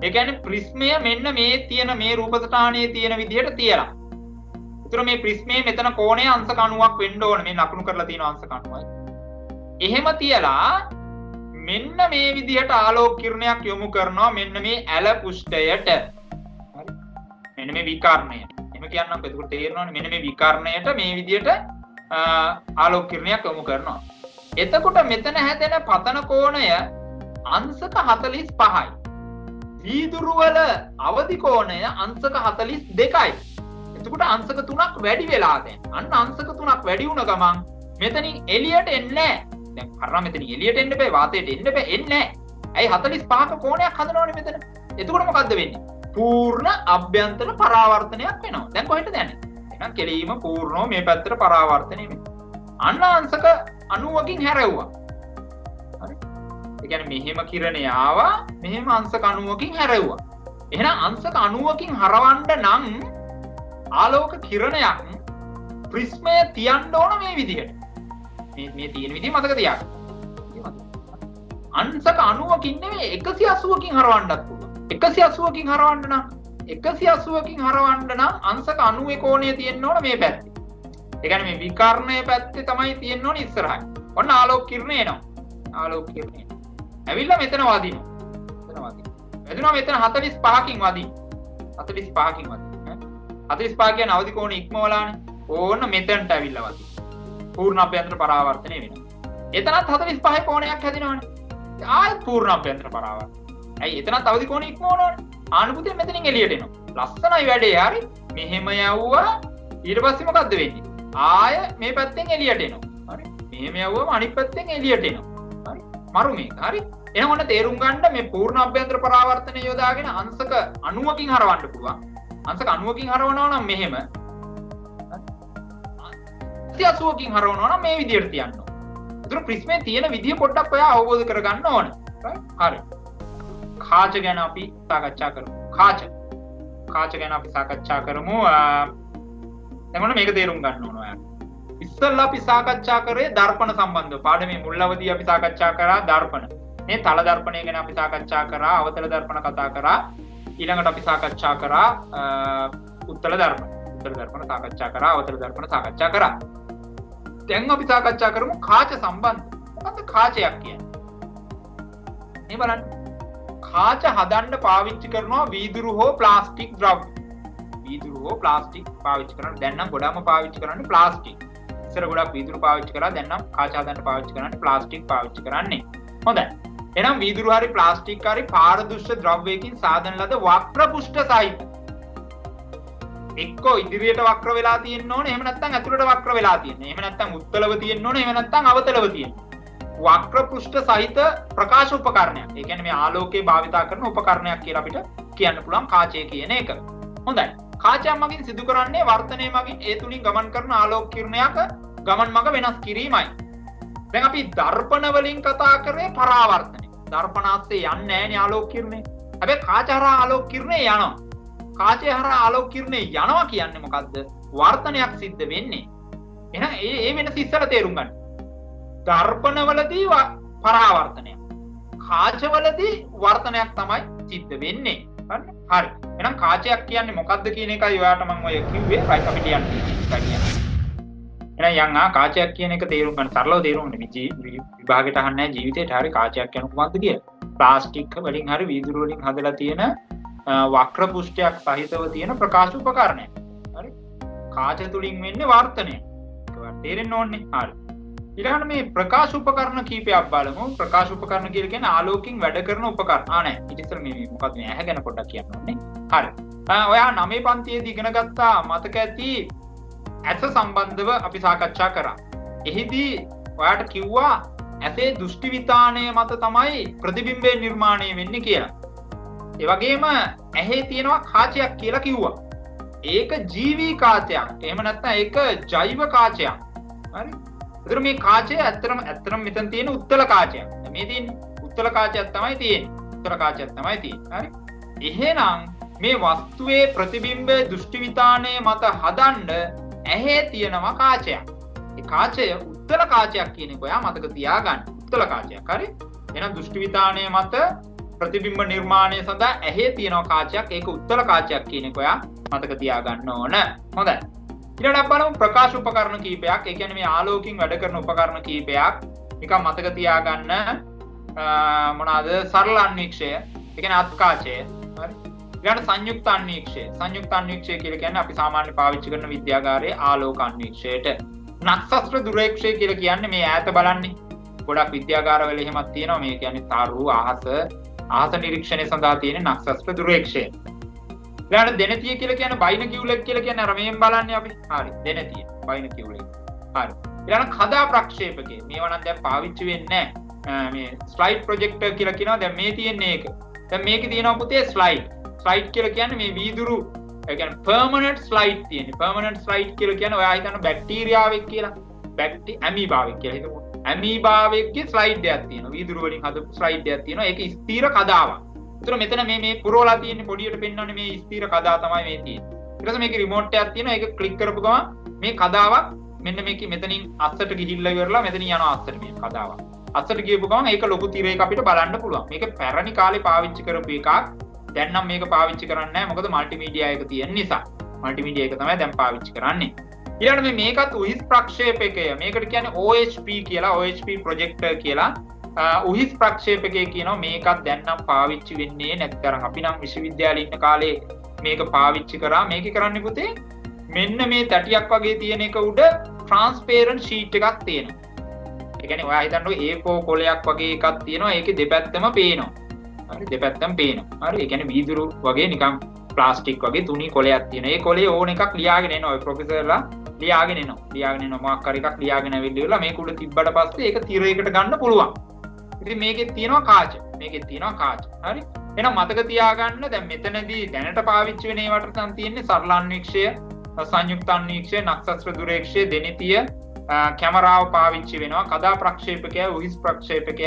ඒ කියන්නේ ප්‍රිස්මය මෙන්න මේ තියෙන මේ රූප සටහනේ තියෙන විදිහට තියලා. ඒතර මේ ප්‍රිස්මයේ මෙතන කෝණය අංශක 90ක් වෙන්න ඕන. මේ ලකුණු කරලා තියෙන අංශක 90යි. එහෙම තියලා මෙන්න මේ විදිහට ආලෝක කිරණයක් යොමු කරනවා මෙන්න මේ ඇල පුෂ්ඨයට. හරි. මෙන්න මේ විකර්ණය. එහෙම කියන්නම් එතකොට තේරෙනවනේ මෙන්න මේ විකර්ණයට මේ විදිහට ආලෝක කිරණයක් යොමු කරනවා. එතකොට මෙතන හැදෙන පතන කෝණය අංශක 45යි. වීදුරු වල අවදි කෝණය අංශක 42යි. එතකොට අංශක 3ක් වැඩි වෙලා දැන්. අන්න අංශක 3ක් වැඩි වුණ ගමන් මෙතනින් එළියට එන්නේ නැහැ. දැන් හරනා මෙතනින් එළියට එන්න බෑ, වාතයට එන්න බෑ, එන්නේ නැහැ. ඇයි 45ක කෝණයක් හදනවනේ මෙතන. එතකොට මොකද්ද වෙන්නේ? පූර්ණ අභ්‍යන්තර පරාවර්තනයක් වෙනවා. දැන් කොහෙටද යන්නේ? එහෙනම් කෙලීම පූර්ණව මේ පැත්තට පරාවර්තනය වෙනවා. අන්න අංශක 90කින් හැරෙව්වා. හරි. ඒ කියන්නේ මෙහෙම කිරණේ ආවා, මෙහෙම අංශක 90කින් හැරෙව්වා. එහෙනම් අංශක 90කින් හරවන්න නම් ආලෝක කිරණයක් ප්‍රිස්මය තියන්න ඕන මේ විදිහට. මේ තියෙන විදිහ මතක තියාගන්න. අංශක 90කින් නෙවෙයි 180කින් හරවන්නත් පුළුවන්. 180කින් හරවන්න නම් 180කින් හරවන්න නම් අංශක 90 කෝණය තියෙන්න ඕන මේ පැත්තේ. ඒ කියන්නේ මේ විකර්ණයේ පැත්තේ තමයි තියෙන්න ඕන ඉස්සරහින්. ඔන්න ආලෝක කිරණය එනවා. ආලෝක කිරණය. ඇවිල්ලා මෙතන වදිනවා. මෙතන වදිනවා. වැදුනා මෙතන 45කින් වදිනවා. 45කින් වදිනවා. 45 කියන අවදි කෝණ ඉක්මවලානේ. ඕන්න මෙතනට ඇවිල්ලා වදිනවා. පූර්ණ අභ්‍යන්තර පරාවර්තනය වෙනවා. එතනත් 45 කෝණයක් හැදෙනවනේ. ආයෙත් පූර්ණ අභ්‍යන්තර පරාවර්තනය. ඇයි එතනත් අවදි කෝණ ඉක්මවනවනේ. ආනුපුතේ මෙතනින් එළියට එනවා. ලස්සනයි වැඩේ. හරි. මෙහෙම යවුවා. ඊට පස්සේ මොකද්ද වෙන්නේ? ආය මේ පැත්තෙන් එළියට එනවා. හරි. මෙහෙම යවුවම අනිත් පැත්තෙන් එළියට එනවා. හරි. මරු මේක. හරි. එහෙනම් ඔන්න තේරුම් ගන්න මේ පූර්ණ අභ්‍යන්තර පරාවර්තනය යොදාගෙන අංශක 90කින් හරවන්න පුළුවන්. අංශක 90කින් හරවනවා නම් මෙහෙම 80කින් හරවනවා නම් මේ විදිහට තියන්න ඕන. ඒතර ප්‍රිස්මේ තියෙන විදිය පොඩ්ඩක් ඔයා අවබෝධ කරගන්න ඕන. හරි. කාච ගැන අපි සාකච්ඡා කරමු. කාච ගැන අපි සාකච්ඡා කරමු. දැන් ඔන්න මේක තේරුම් ගන්න ඕන ඔයා. ඉස්සෙල්ලා අපි සාකච්ඡා කරේ දර්පණ සම්බන්ධව. පාඩමේ මුල් අවදී අපි සාකච්ඡා කරා දර්පණ. මේ තල දර්පණය ගැන අපි සාකච්ඡා කරා, අවතල දර්පණ කතා කරා. ඊළඟට අපි සාකච්ඡා කරා උත්තල දර්පණ. උත්තල දර්පණ සාකච්ඡා කරා, අවතල දර්පණ සාකච්ඡා කරා. දැන් අපි සාකච්ඡා කරමු කාච සම්බන්ධ. මොකද්ද කාචයක් කියන්නේ? මේ බලන්න. කාච හදන්න පාවිච්චි කරනවා වීදුරු හෝ ප්ලාස්ටික් ද්‍රව්‍ය. වීදුරු හෝ ප්ලාස්ටික් පාවිච්චි කරනවා. දැන් නම් ගොඩක්ම පාවිච්චි කරන්නේ ප්ලාස්ටික්. ඉස්සර ගොඩක් වීදුරු පාවිච්චි කරා, දැන් නම් කාච හදන්න පාවිච්චි කරන්නේ ප්ලාස්ටික් පාවිච්චි කරන්නේ. හොඳයි. එහෙනම් වීදුරු හරි ප්ලාස්ටික් හරි පාරදෘශ්‍ය ද්‍රව්‍යයකින් සාදන ලද වක්‍ර පෘෂ්ඨ සහිත එක්කෝ ඉදිරියට වක්‍ර වෙලා තියෙන්න ඕනේ, එහෙම නැත්නම් ඇතුළට වක්‍ර වෙලා තියෙන්න. එහෙම නැත්නම් උත්තලව තියෙන්න ඕනේ, එහෙම නැත්නම් අවතලව තියෙන්න. වක්‍ර පෘෂ්ඨ සහිත ප්‍රකාශ උපකරණයක්. ඒ කියන්නේ මේ ආලෝකයේ භාවිතා කරන උපකරණයක් කියලා අපිට කියන්න පුළුවන් කාචය කියන එක. හොඳයි. කාචයක් මගින් සිදු කරන්නේ වර්තනය මගින් ඒ තුලින් ගමන් කරන ආලෝක කිරණයක ගමන් මඟ වෙනස් කිරීමයි. දැන් අපි දර්පණ වලින් කතා කරේ පරාවර්තනය. දර්පණ ආස්සේ යන්නේ නැහැ නේ ආලෝක කිරණේ. හැබැයි කාච හරහා ආලෝක කිරණේ යනවා. කාචය හරහා ආලෝක කිරණේ යනවා කියන්නේ මොකද්ද? වර්තනයක් සිද්ධ වෙන්නේ. එහෙනම් ඒ වෙනස ඉස්සර තේරුම් ගන්න. දර්පණවලදී පරාවර්තනය. කාචවලදී වර්තනයක් තමයි සිද්ධ වෙන්නේ. හරි. එහෙනම් කාචයක් කියන්නේ මොකද්ද කියන එකයි ඔයාලට මම ඔය කිව්වේ. රයිට් අපිට යන්න. එහෙනම් යං කාචයක් කියන එක තේරුම් ගන්න සරලව තේරුම් ගන්න. විභාගයට අහන්නේ නැහැ ජීවිතේට හරි කාචයක් කියන්නේ මොකක්ද කියලා. ප්ලාස්ටික් වලින් හරි වීදුරු වලින් හදලා තියෙන වක්‍ර පුෂ්ඨයක් සහිතව තියෙන ප්‍රකාශ උපකරණයක්. හරි. කාච තුලින් වෙන්නේ වර්තනය. ඒක තේරෙන්න ඕනේ. හරි. ඊළඟට මේ ප්‍රකාශ උපකරණ කීපයක් බලමු. ප්‍රකාශ උපකරණ කියලා කියන්නේ ආලෝකයෙන් වැඩ කරන උපකරණ. නෑ. ඊට ඉස්සර මේ මොකක්ද මේ ඇහැ ගැන පොඩ්ඩක් කියන්න ඕනේ. හරි. ඔයා 9 පන්තියේදී ඉගෙන ගත්තා මතක ඇති ඇස සම්බන්ධව අපි සාකච්ඡා කරා. එහිදී ඔයාට කිව්වා ඇසේ දෘෂ්ටි විතානය මත තමයි ප්‍රතිබිම්බය නිර්මාණය වෙන්නේ කියලා. ඒ වගේම ඇහි තියෙනවා කාචයක් කියලා කිව්වා. ඒක ජීවී කාචයක්. එහෙම නැත්නම් ඒක ජෛව කාචයක්. හරි. ඒතර මේ කාචය ඇත්තටම මෙතන තියෙන උත්තල කාචයක්. මේ තියෙන්නේ උත්තල කාචයක් තමයි තියෙන්නේ. උත්තල කාචයක් තමයි තියෙන්නේ. හරි. එහෙනම් මේ වස්තුවේ ප්‍රතිබිම්බය දෘෂ්ටි විතානය මත හදන්න ඇහි තියෙනවා කාචයක්. ඒ කාචය උත්තල කාචයක් කියන එක ඔයා මතක තියාගන්න. උත්තල කාචයක්. හරි. එහෙනම් දෘෂ්ටි විතානය මත ප්‍රතිබිම්බ නිර්මාණය සඳහා ඇහි තියෙනවා කාචයක්. ඒක උත්තල කාචයක් කියන එක ඔයා මතක තියාගන්න ඕන. හොඳයි. ඊළඟට බලමු ප්‍රකාශ උපකරණ කීපයක්. ඒ කියන්නේ මේ ආලෝකයෙන් වැඩ කරන උපකරණ කීපයක්. නිකන් මතක තියාගන්න මොනවාද? සරල අන්වීක්ෂය. ඒ කියන්නේ අත්කාචය. හරි. ඊළඟට සංයුක්ත අන්වීක්ෂය. සංයුක්ත අන්වීක්ෂය කියලා කියන්නේ අපි සාමාන්‍ය පාවිච්චි කරන විද්‍යාගාරයේ ආලෝක අන්වීක්ෂයට. නක්ෂත්‍ර දුරේක්ෂය කියලා කියන්නේ මේ ඈත බලන්නේ. ගොඩක් විද්‍යාගාරවල එහෙමත් තියෙනවා. මේ කියන්නේ තරු අහස නිරීක්ෂණය සඳහා තියෙන නක්ෂත්‍ර දුරේක්ෂය. ඊළඟට දෙනතිය කියලා කියන්නේ බයිනකියුලර් කියලා කියන්නේ අර මේෙන් බලන්නේ අපි. හරි. දෙනතිය බයිනකියුලර්. හරි. ඊළඟ කදා ප්‍රක්ෂේපකේ. මේවා නම් දැන් පාවිච්චි වෙන්නේ නැහැ. මේ ස්ලයිඩ් ප්‍රොජෙක්ටර් කියලා කියනවා. දැන් මේ තියෙන්නේ ඒක. දැන් මේකේ තියෙනවා පුතේ ස්ලයිඩ්. ස්ලයිඩ් කියලා කියන්නේ මේ වීදුරු ඒ කියන්නේ පර්මනන්ට් ස්ලයිඩ් තියෙන්නේ. පර්මනන්ට් ස්ලයිඩ් කියලා කියන්නේ ඔයා හිතන්න බැක්ටීරියාවෙක් කියලා. ඇමීබාවෙක් කියලා හිතමු. ඇමීබාවෙක්ගේ ස්ලයිඩ් එකක් තියෙනවා. වීදුරු වලින් හදපු ස්ලයිඩ් එකක් තියෙනවා. ඒක ස්ථීර කදාවක්. ඒතර මෙතන මේ පුරවලා තියෙන්නේ පොඩියට පෙන්වන්නේ මේ ස්ථීර කදා තමයි මේ තියෙන්නේ. ඊට පස්සේ මේකේ රිමෝට් එකක් තියෙනවා. ඒක ක්ලික් කරපු ගමන් මේ කදාවක් මෙන්න මේක මෙතනින් අස්සට ගිහිල්ලා ඉවරලා මෙතනින් යනවා අස්සට මේ කදාවක්. අස්සට ගියපු ගමන් ඒක ලොකු තිරයක අපිට බලන්න පුළුවන්. මේක පැරණි කාලේ පාවිච්චි කරපු එකක්. දැන් නම් මේක පාවිච්චි කරන්නේ නැහැ. මොකද මල්ටිමීඩියා එක තියෙන නිසා. මල්ටිමීඩියා එක තමයි දැන් පාවිච්චි කරන්නේ. ඊළඟට මේකත් උහිස් ප්‍රක්ෂේපකය. මේකට කියන්නේ OHP කියලා. OHP ප්‍රොජෙක්ටර් කියලා. උහිස් ප්‍රක්ෂේපකය කියනවා. මේකත් දැන් නම් පාවිච්චි වෙන්නේ නැත්තරම් අපි නම් විශ්වවිද්‍යාලේ ඉන්න කාලේ මේක පාවිච්චි කරා. මේක කරන්නේ පුතේ මෙන්න මේ තැටියක් වගේ තියෙන එක උඩ ට්‍රාන්ස්පේරන්ට් ෂීට් එකක් තියෙනවා. ඒ කියන්නේ ඔයා හිතන්නකෝ A4 කොලයක් වගේ එකක් තියෙනවා. ඒකේ දෙපැත්තම පේනවා. හරි දෙපැත්තම පේනවා. හරි ඒ කියන්නේ වීදුරු වගේ නිකන් ප්ලාස්ටික් වගේ තුනි කොලයක් තියෙන. ඒ කොලේ ඕන එකක් ලියාගෙන එනවා. ඔය ප්‍රොෆෙසර්ලා ලියාගෙන එනවා. ලියාගෙන එනවා මොකක් හරි එකක් ලියාගෙන ඇවිල්ලා මේක උඩ තිබ්බට පස්සේ ඒක තිරයකට ගන්න පුළුවන්. ඉතින් මේකෙත් තියෙනවා කාච. මේකෙත් තියෙනවා කාච. හරි. එහෙනම් මතක තියාගන්න දැන් මෙතනදී දැනට පාවිච්චි වෙන ඒවට නම් තියෙන්නේ සරල අන්වීක්ෂය, සංයුක්ත අන්වීක්ෂය, නක්ෂත්‍ර දුරේක්ෂය, දෙනිතිය, කැමරාව පාවිච්චි වෙනවා. කදා ප්‍රක්ෂේපකය, උහිස් ප්‍රක්ෂේපකය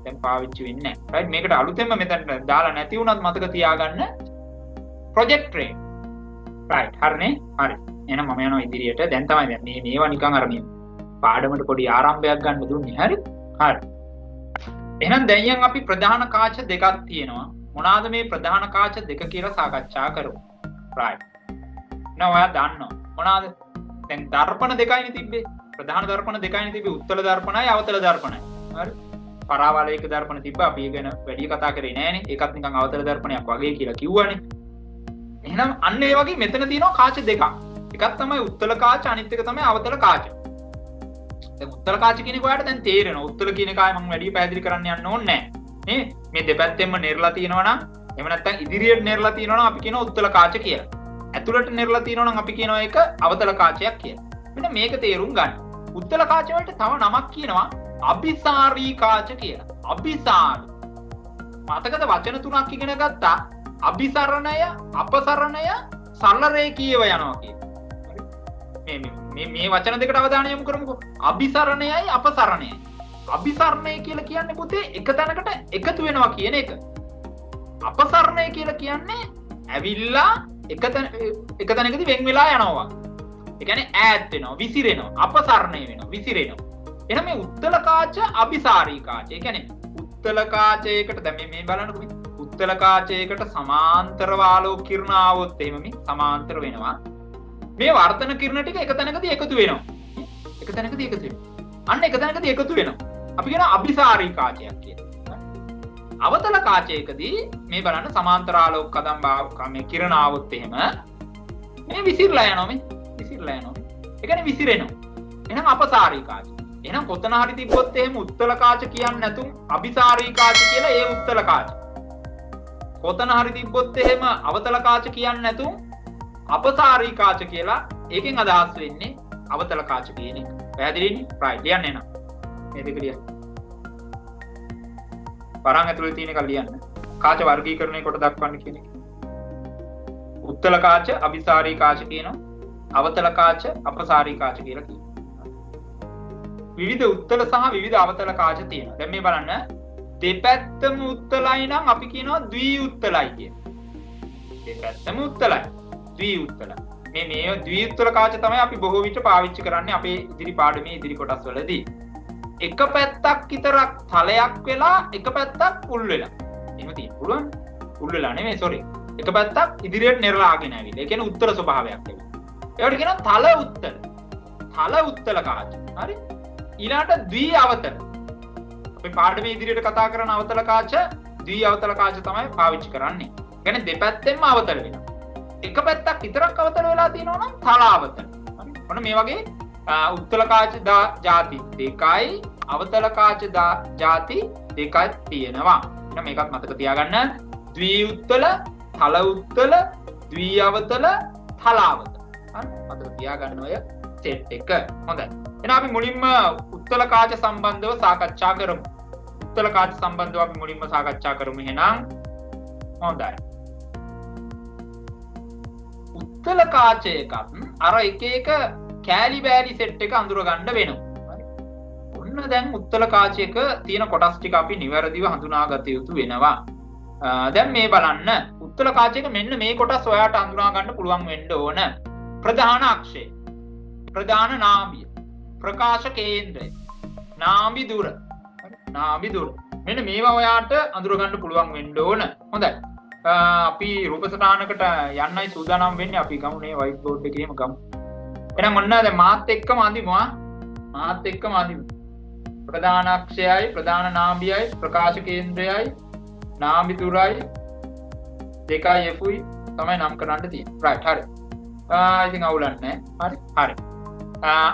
දැන් පාවිච්චි වෙන්නේ නැහැ. රයිට් මේකට අලුතෙන්ම මෙතන දාලා නැති වුණත් මතක තියාගන්න ප්‍රොජෙක්ටර් එක. රයිට් හරිනේ? හරි. එහෙනම් මම යනවා ඉදිරියට. දැන් තමයි දැන් මේවා නිකන් අර මේ පාඩමට පොඩි ආරම්භයක් ගන්න දුන්නේ. හරි? හරි. එහෙනම් දැන් අපි ප්‍රධාන කාච දෙකක් තියෙනවා. මොනවාද මේ ප්‍රධාන කාච දෙක කියලා සාකච්ඡා කරමු. රයිට්. නෝ ඔයා දන්නවා. මොනවාද? දැන් දර්පණ දෙකයිනේ තිබ්බේ. ප්‍රධාන දර්පණ දෙකයිනේ තිබ්බේ. උත්තල දර්පණයි අවතල දර්පණයි. හරි? පරාවලයක දර්පණ තිබ්බා. අපි ගැන වැඩි කතා කරේ නෑනේ. ඒකත් නිකන් අවතල දර්පණයක් වගේ කියලා කිව්වනේ. එහෙනම් අන්න ඒ වගේ මෙතන තියෙනවා කාච දෙකක්. එකක් තමයි උත්තල කාච අනිත් එක තමයි අවතල කාච. දැන් උත්තල කාච කියන එක ඔයාලට දැන් තේරෙනවා. උත්තල කියන එක ආයේ මම වැඩි පැහැදිලි කරන්න යන්න ඕනේ නෑ. නේ? මේ දෙපැත්තෙන්ම නෙරලා තියෙනවා නම් එහෙම නැත්නම් ඉදිරියට නෙරලා තියෙනවා නම් අපි කියනවා උත්තල කාච කියලා. ඇතුළට නෙරලා තියෙනවා නම් අපි කියනවා ඒක අවතල කාචයක් කියලා. මෙන්න මේක තේරුම් ගන්න. උත්තල කාච වලට තව නමක් කියනවා අபிසාරී කාච කියලා. අபிසාරී. මතකද වචන තුනක් ඉගෙන ගත්තා. අபிසරණය, අපසරණය, සරල රේඛීයව යනවා කියන්නේ. මේ වචන දෙකට අවධානය යොමු කරමුකෝ. අபிසරණයයි අපසරණයයි. අபிසරණය කියලා කියන්නේ පුතේ එක තැනකට එකතු වෙනවා කියන එක. අපසරණය කියලා කියන්නේ ඇවිල්ලා එක තැනකදී වෙන් වෙලා යනවා. ඒ කියන්නේ ඈත් වෙනවා, විසිරෙනවා, අපසරණය වෙනවා, විසිරෙනවා. එහෙනම් මේ උත්තල කාච අபிසාරී කාච. ඒ කියන්නේ උත්තල කාචයකට දැන් මේ බලන්නකො මේ උත්තල කාචයකට සමාන්තරව ආලෝක කිරණ ආවොත් එහෙම මේ සමාන්තර වෙනවා. මේ වර්තන කිරණ ටික එක තැනකදී එකතු වෙනවා. එක තැනකදී එකතු වෙනවා. අන්න එක තැනකදී එකතු වෙනවා. අපි කියනවා අபிසාරී කාචයක් කියලා. අවතල කාචයකදී මේ බලන්න සමාන්තර ආලෝක කදම්බා මේ කිරණ ආවොත් එහෙම මේ විසිරලා යනවා මේ. විසිරලා යනවා. ඒ කියන්නේ විසිරෙනවා. එහෙනම් අපසාරී කාච. එහෙනම් කොතන හරි තිබ්බොත් එහෙම උත්තල කාච කියන්නේ නැතුම් අபிසාරී කාච කියලා ඒ උත්තල කාච. කොතන හරි තිබ්බොත් එහෙම අවතල කාච කියන්නේ නැතුම් අපසාරී කාච කියලා ඒකෙන් අදහස් වෙන්නේ අවතල කාච කියන එක. පැහැදිලිනේ? රයිට් ලියන්න එනවා. මේ දෙක ලියන්න. වරන් ඇතුලේ තියෙන එක ලියන්න. කාච වර්ගීකරණය කොට දක්වන්න කියන එක. උත්තල කාච, අபிසාරී කාච කියනවා. අවතල කාච, අපසාරී කාච කියලා කියනවා. විවිධ උත්තල සහ විවිධ අවතල කාච තියෙනවා. දැන් මේ බලන්න. දෙපැත්තම උත්තලයි නම් අපි කියනවා ද්වි උත්තලයි කියලා. දෙපැත්තම උත්තලයි. ද්වි උත්තල. මේ ද්වි උත්තල කාච තමයි අපි බොහෝ විට පාවිච්චි කරන්නේ අපේ ඉදිරි පාඩමේ ඉදිරි කොටස් වලදී. එක පැත්තක් විතරක් තලයක් වෙලා එක පැත්තක් උල් වෙලා. එහෙම තියෙන්න පුළුවන්. උල් වෙලා නෙමෙයි සෝරි. එක පැත්තක් ඉදිරියට නෙරලාගෙන ඇවිල්ලා. ඒ කියන්නේ උත්තර ස්වභාවයක් ඇවිල්ලා. ඒකට කියනවා තල උත්තල. තල උත්තල කාච. හරි? ඊළාට ද්වි අවතල. අපි පාඩමේ ඉදිරියට කතා කරන අවතල කාච ද්වි අවතල කාච තමයි පාවිච්චි කරන්නේ. කියන්නේ දෙපැත්තෙන්ම අවතල වෙනවා. එක පැත්තක් විතරක් අවතල වෙලා තියෙනවා නම් තල අවතල. හරි? ඔන්න මේ වගේ උත්තල කාච ಜಾති දෙකයි අවතල කාච ಜಾති දෙකක් තියෙනවා. එහෙනම් මේකත් මතක තියාගන්න. ද්වි උත්තල, තල උත්තල, ද්වී අවතල තල අවතල. හරි මතක තියාගන්න ඔය සෙට් එක. හොඳයි. එහෙනම් අපි මුලින්ම උත්තල කාච සම්බන්ධව සාකච්ඡා කරමු. උත්තල කාච සම්බන්ධව අපි මුලින්ම සාකච්ඡා කරමු එහෙනම්. හොඳයි. උත්තල කාචයකත් අර එක එක කෑලි බෑලි සෙට් එක අඳුර ගන්න වෙනවා. හරි. ඔන්න දැන් උත්තල කාචයක තියෙන කොටස් ටික අපි නිවැරදිව හඳුනාගත යුතු වෙනවා. දැන් මේ බලන්න උත්තල කාචයක මෙන්න මේ කොටස් ඔයාට හඳුනා ගන්න පුළුවන් වෙන්න ඕන. ප්‍රධාන අක්ෂය, ප්‍රධාන නාභිය, ප්‍රකාශ කේන්ද්‍රය, නාභි දුර. නාභි දුර. මෙන්න මේවා ඔයාට අඳුර ගන්න පුළුවන් වෙන්න ඕන. හොඳයි. අපි රූප සටහනකට යන්නයි සූදානම් වෙන්නේ. අපි ගමු මේ වයිට් බෝඩ් එකේම ගමු. එහෙනම් ඔන්න දැන් මාත් එක්කම අඳිමු. මාත් එක්කම අඳිමු. ප්‍රධාන අක්ෂයයි, ප්‍රධාන නාභියයි, ප්‍රකාශ කේන්ද්‍රයයි, නාභි දුරයි දෙකයි Fයි තමයි නම් කරන්න තියෙන්නේ. රයිට් හරි. ඉතින් අවුලක් නැහැ. හරි. හරි.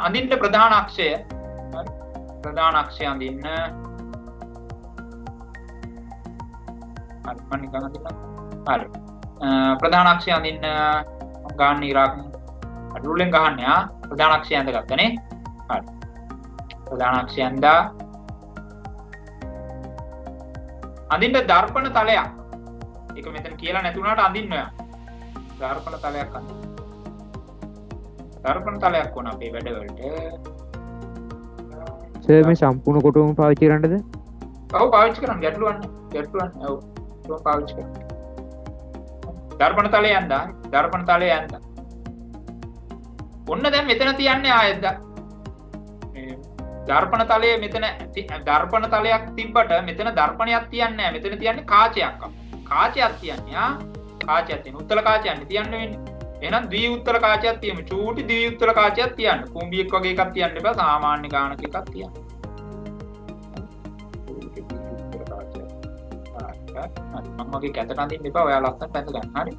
අඳින්න ප්‍රධාන අක්ෂය. හරි. ප්‍රධාන අක්ෂය අඳින්න. හරි මම නිකන් අඳින්න. හරි. ප්‍රධාන අක්ෂය අඳින්න ගන්න ඉරක් අඩුලෙන් ගහන්නේ ප්‍රධාන අක්ෂය අඳගත්තනේ. හරි. ප්‍රධාන අක්ෂය අඳා අඳින්න දර්පණ තලයක්. ඒක මෙතන කියලා නැතුණාට අඳින්න ඔයා. දර්පණ තලයක් අඳින්න. දර්පණ තලයක් ඕන අපේ වැඩවලට. සර් මේ සම්පූර්ණ කොටුවම පාවිච්චි කරන්නද? ඔව් පාවිච්චි කරන්න ගැටලුවක් නැහැ. ඔව්. ඒක පාවිච්චි කරන්න. දර්පණ තලය යන්දා. දර්පණ තලය යන්දා. ඔන්න දැන් මෙතන තියන්නේ ආයෙත් මේ දර්පණ තලයේ මෙතන දර්පණ තලයක් තිබ්බට මෙතන දර්පණයක් තියන්නේ නැහැ. මෙතන තියන්නේ කාචයක්. කාචයක් තියන්නේ කාචයක් තියෙන උත්තල කාචයක් තියන්න වෙන්නේ. එහෙනම් ද්වි උත්තල කාචයක් තියමු. චූටි ද්වි උත්තල කාචයක් තියන්න. කුඹියක් වගේ එකක් තියන්න එපා. සාමාන්‍ය ගානක එකක් තියන්න. මම මගේ කැතට අඳින්න එපා. ඔයා ලස්සනට ඇඳ ගන්න. හරි.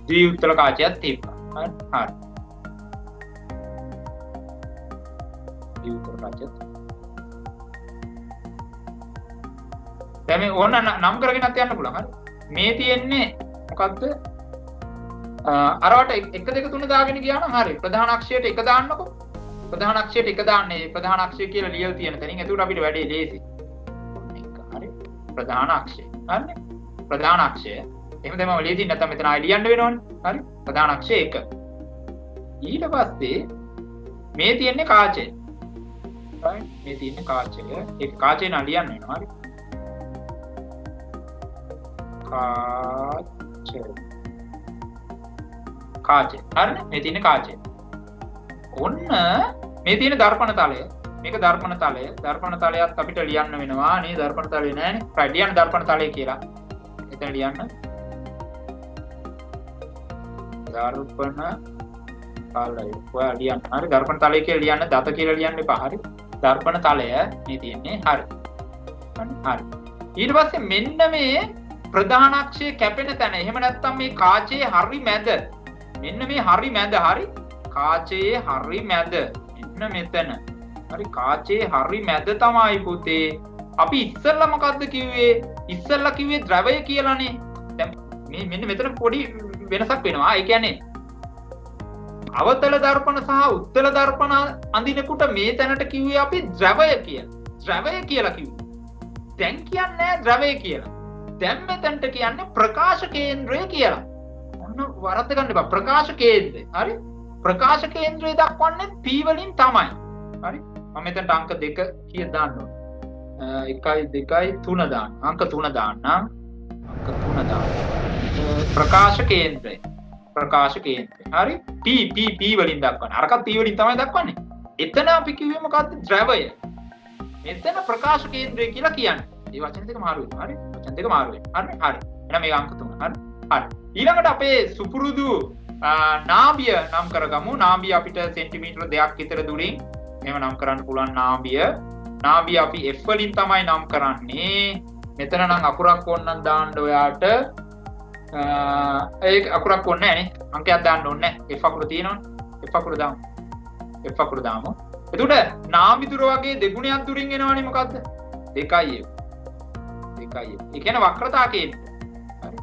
ද්වි උත්තල කාචයක් තියපා. හරි. හරි. ද්වි උත්තල කාචයක්. දැන් මේ ඕන නම් කරගෙනත් යන්න පුළුවන්. හරි. මේ තියෙන්නේ මොකද්ද? අරවට 1 2 3 දාගෙන ගියා නම් හරි. ප්‍රධාන අක්ෂයට 1 දාන්නකො. ප්‍රධාන අක්ෂයට 1 දාන්නේ. ප්‍රධාන අක්ෂය කියලා ලියලා තියෙන තැනින්. එතකොට අපිට වැඩේ ලේසි. හරි. ප්‍රධාන අක්ෂය. හරිනේ. ප්‍රධාන අක්ෂය. එහෙම තමයි ලියදී නැත්නම් මෙතන ආයෙ ලියන්න වෙනවනේ. හරි. ප්‍රධාන අක්ෂය 1. ඊට පස්සේ මේ තියෙන්නේ කාචය. right? මේ තියෙන්නේ කාචය. ඒක කාචේ නා ලියන්න වෙනවා. හරි. කාචය. කාචය. හරිනේ. මේ තියෙන්නේ කාචය. ඔන්න මේ තියෙන දර්පණ තලය. මේක දර්පණ තලය. දර්පණ තලයත් අපිට ලියන්න වෙනවා. නේ දර්පණ තලය නෑනේ. right ලියන්න දර්පණ තලය කියලා. එතන ලියන්න. දර්පණ තලය. ඔයා ලියන්න. හරි දර්පණ තලය කියලා ලියන්න. දත කියලා ලියන්න එපා. හරි. දර්පණ තලය මේ තියෙන්නේ. හරි. හරි. ඊට පස්සේ මෙන්න මේ ප්‍රධාන අක්ෂය කැපෙන තැන. එහෙම නැත්නම් මේ කාචයේ හරි මැද. මෙන්න මේ හරි මැද. හරි. කාචයේ හරි මැද. මෙන්න මෙතන. හරි කාචයේ හරි මැද තමයි පුතේ. අපි ඉස්සෙල්ලා මොකද්ද කිව්වේ? ඉස්සෙල්ලා කිව්වේ ද්‍රවය කියලානේ. දැන් මේ මෙන්න මෙතන පොඩි වෙනසක් වෙනවා. ඒ කියන්නේ අවතල දර්පණ සහ උත්තල දර්පණ අඳිනකොට මේ තැනට කිව්වේ අපි ද්‍රවය කියලා. ද්‍රවය කියලා කිව්වේ. දැන් කියන්නේ ද්‍රවය කියලා. දැන් මෙතනට කියන්නේ ප්‍රකාශ කේන්ද්‍රය කියලා. ඔන්න වරද්ද ගන්න එපා. ප්‍රකාශ කේන්ද්‍රය. හරි? ප්‍රකාශ කේන්ද්‍රය දක්වන්නේ P වලින් තමයි. හරි? මම මෙතනට අංක 2 කීයක් දාන්න ඕන? 1 2 3 දාන්න. අංක 3 දාන්න. අංක 3 දාන්න. ප්‍රකාශ කේන්ද්‍රය. ප්‍රකාශ කේන්ද්‍රය. හරි? P වලින් දක්වන්නේ. අරකට P වලින් තමයි දක්වන්නේ. එතන අපි කිව්වේ මොකද්ද? ද්‍රවය. මෙතන ප්‍රකාශ කේන්ද්‍රය කියලා කියන්නේ. මේ වචන දෙක මාරු වෙනවා. හරි? වචන දෙක මාරු වෙනවා. හරි? හරි. එහෙනම් මේක අංක 3. හරි? හරි. ඊළඟට අපේ සුපුරුදු නාභිය නම් කරගමු. නාභිය අපිට සෙන්ටිමීටර 2ක් විතර දුරින් එහෙම නම් කරන්න පුළුවන් නාභිය. නාභිය අපි F වලින් තමයි නම් කරන්නේ. මෙතන නම් අකුරක් ඕනනම් දාන්න ඔයාට. ඒක අකුරක් ඕනේ නැහැ නේ. අංකයක් දාන්න ඕනේ නැහැ. F අකුර තියෙනවනේ. F අකුර දාමු. F අකුර දාමු. එතකොට නාභි දුර වගේ දෙගුණයක් දුරින් එනවනේ මොකද්ද? 2F. 2F. ඒ කියන්නේ වක්‍රතා කේන්ද්‍රය. හරි.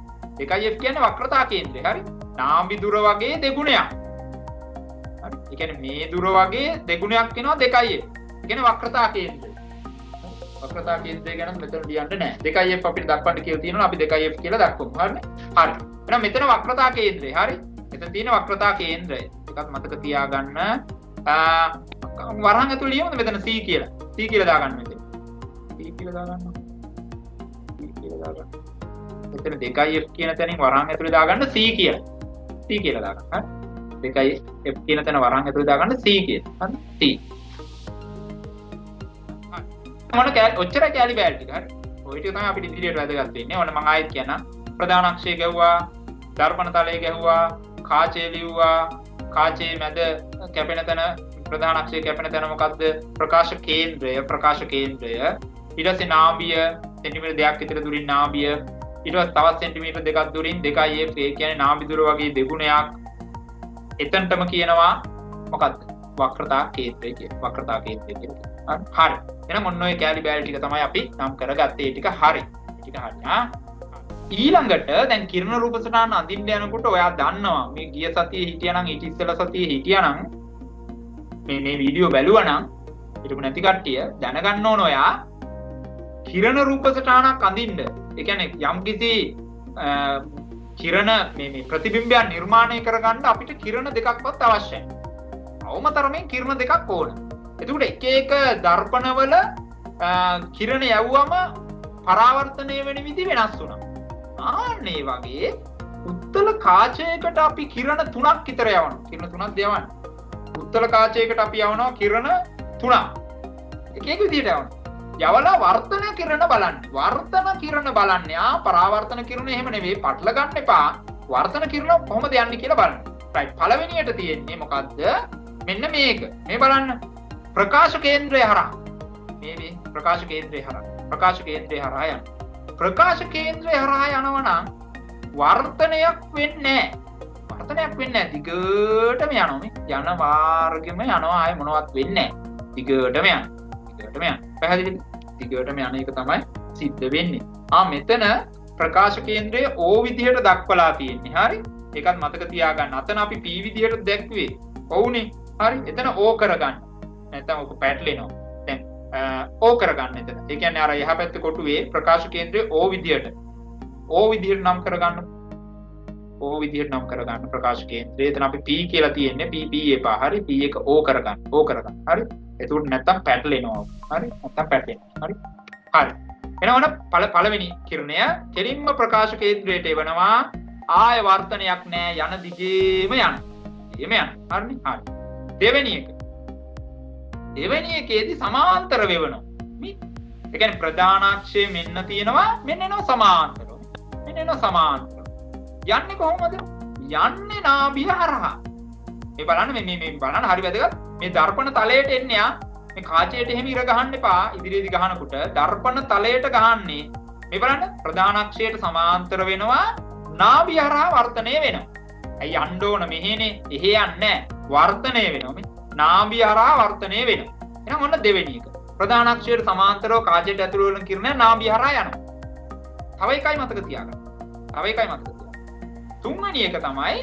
2F කියන්නේ වක්‍රතා කේන්ද්‍රය. හරි. නාභි දුර වගේ දෙගුණයක්. හරි. ඒ කියන්නේ මේ දුර වගේ දෙගුණයක් වෙනවා 2f. ඒ කියන්නේ වක්‍රතා කේන්ද්‍රය. වක්‍රතා කේන්ද්‍රය ගැන මෙතන ලියන්න නෑ. 2f අපිට දක්වන්න කියලා තියෙනවා. අපි 2f කියලා දක්වමු. හරිනේ? හරි. එහෙනම් මෙතන වක්‍රතා කේන්ද්‍රය. හරි. මෙතන තියෙන වක්‍රතා කේන්ද්‍රය. එකක් මතක තියාගන්න. වරහන් ඇතුළේ ලියමුද මෙතන c කියලා. c කියලා දාගන්න මෙතන. c කියලා දාගන්න. c කියලා දාගන්න. මෙතන 2f කියන තැනින් වරහන් ඇතුළේ දාගන්න c කියලා. c කියලා දාගන්න. හරි. 2f කියන තැන වරහන් ඇතුළේ දාගන්න c කියලා. හරි. c. මොන ඔච්චර කැලි බෑල් ටික. හරි. ඔය ටික තමයි අපිට ඉදිරියට වැදගත් වෙන්නේ. ඔන්න මම ආයෙත් කියනවා. ප්‍රධාන අක්ෂය ගැහුවා, දර්පණ තලය ගැහුවා, කාචය ලිව්වා, කාචයේ මැද කැපෙන තැන ප්‍රධාන අක්ෂය කැපෙන තැන මොකද්ද? ප්‍රකාශ කේන්ද්‍රය. ඊට පස්සේ නාභිය සෙන්ටිමීටර් 2ක් විතර දුරින් නාභිය. ඊට පස්සේ තවත් සෙන්ටිමීටර් 2ක් දුරින් 2f. ඒ කියන්නේ නාභි දුර වගේ දෙගුණයක්. එතනටම කියනවා මොකද්ද? වක්‍රතා කේන්ද්‍රය කියලා. වක්‍රතා කේන්ද්‍රය කියලා. හරි. එහෙනම් ඔන්න ඔය කැලි බෑල් ටික තමයි අපි නම් කරගත්තේ. ටික හරි. ටික හරි. ඊළඟට දැන් කිරණ රූප සටහන අඳින්න යනකොට ඔයා දන්නවා මේ ගිය සතියේ හිටියානම් ඊට ඉස්සෙල්ලා සතියේ හිටියානම් මේ වීඩියෝ බැලුවා නම් හිටපු නැති කට්ටිය දැනගන්න ඕන ඔයා කිරණ රූප සටහනක් අඳින්න. ඒ කියන්නේ යම්කිසි කිරණ මේ ප්‍රතිබිම්බයන් නිර්මාණය කරගන්න අපිට කිරණ දෙකක්වත් අවශ්‍යයි. අවමතරමෙන් කිරණ දෙකක් ඕන. එතකොට එක එක දර්පණවල කිරණ යවුවම පරාවර්තනය වෙන විදි වෙනස් වුණා. ආන්නේ වගේ උත්තල කාචයකට අපි කිරණ 3ක් විතර යවනවා. කිරණ 3ක් දෙවන්න. උත්තල කාචයකට අපි යවනවා කිරණ 3ක්. එක එක විදිහට යවනවා. යවලා වර්තන කිරණ බලන්න. වර්තන කිරණ බලන්නේ. පරාවර්තන කිරණ එහෙම නෙවෙයි. පටල ගන්න එපා. වර්තන කිරණ කොහොමද යන්නේ කියලා බලන්න. රයිට්. පළවෙනියට තියෙන්නේ මොකද්ද? මෙන්න මේක. මේ බලන්න. ප්‍රකාශ කේන්ද්‍රය හරහා. මේ ප්‍රකාශ කේන්ද්‍රය හරහා. ප්‍රකාශ කේන්ද්‍රය හරහා යනවා. ප්‍රකාශ කේන්ද්‍රය හරහා යනවා නම් වර්තනයක් වෙන්නේ නැහැ. වර්තනයක් වෙන්නේ නැහැ. දිගටම යනවා මේ. යන මාර්ගෙම යනවා. ආයේ මොනවත් වෙන්නේ නැහැ. දිගටම යනවා. දිගටම යනවා. පැහැදිලිද? දිගටම යන එක තමයි සිද්ධ වෙන්නේ. මෙතන ප්‍රකාශ කේන්ද්‍රය O විදිහට දක්වලා තියෙන්නේ. හරි? ඒකත් මතක තියාගන්න. අතන අපි P විදිහට දැක්ුවේ. ඔව්නේ. හරි? එතන O කරගන්න. නැත්නම් ඔක පැටලෙනවා. දැන් O කරගන්න එතන. ඒ කියන්නේ අර එහා පැත්තේ කොටුවේ ප්‍රකාශ කේන්ද්‍රය O විදිහට නම් කරගන්න. O විදිහට නම් කරගන්න ප්‍රකාශ කේන්ද්‍රය. එතන අපි P කියලා තියෙන්නේ. P එපා. හරි? P එක O කරගන්න. හරි? එතකොට නැත්තම් පැටලෙනවා. හරි? නැත්තම් පැටලෙනවා. හරි? හරි. එනවනම් පළවෙනි කිරණය කෙලින්ම ප්‍රකාශ කේන්ද්‍රයට එවනවා. ආය වර්තනයක් නෑ. යන දිගේම යන. හරිනේ? හරි. දෙවෙනි එකේදී සමාන්තර වෙවනවා. මේ ඒ කියන්නේ ප්‍රධාන අක්ෂය මෙන්න තියෙනවා. මෙන්න එනවා සමාන්තරව. යන්නේ කොහොමද? යන්නේ නාභිය හරහා. මේ බලන්න මේ බලන්න හරි වැදගත්. මේ දර්පණ තලයට එන්නේ මේ කාචයට එහෙම ඉර ගහන්න එපා. ඉදිරියේදී ගහනකොට දර්පණ තලයට ගහන්නේ. මේ බලන්න ප්‍රධාන අක්ෂයට සමාන්තර වෙනවා. නාභිය හරහා වර්තනය වෙනවා. ඇයි යන්න ඕන මෙහෙනේ? එහෙ යන්නේ නැහැ. වර්තනය වෙනවා මේ. නාභිය හරහා වර්තනය වෙනවා. එහෙනම් ඔන්න දෙවෙනි එක. ප්‍රධාන අක්ෂයට සමාන්තරව කාචයට ඇතුළු වෙන කිරණය නාභිය හරහා යනවා. තව එකයි මතක තියාගන්න. තුන්වෙනි එක තමයි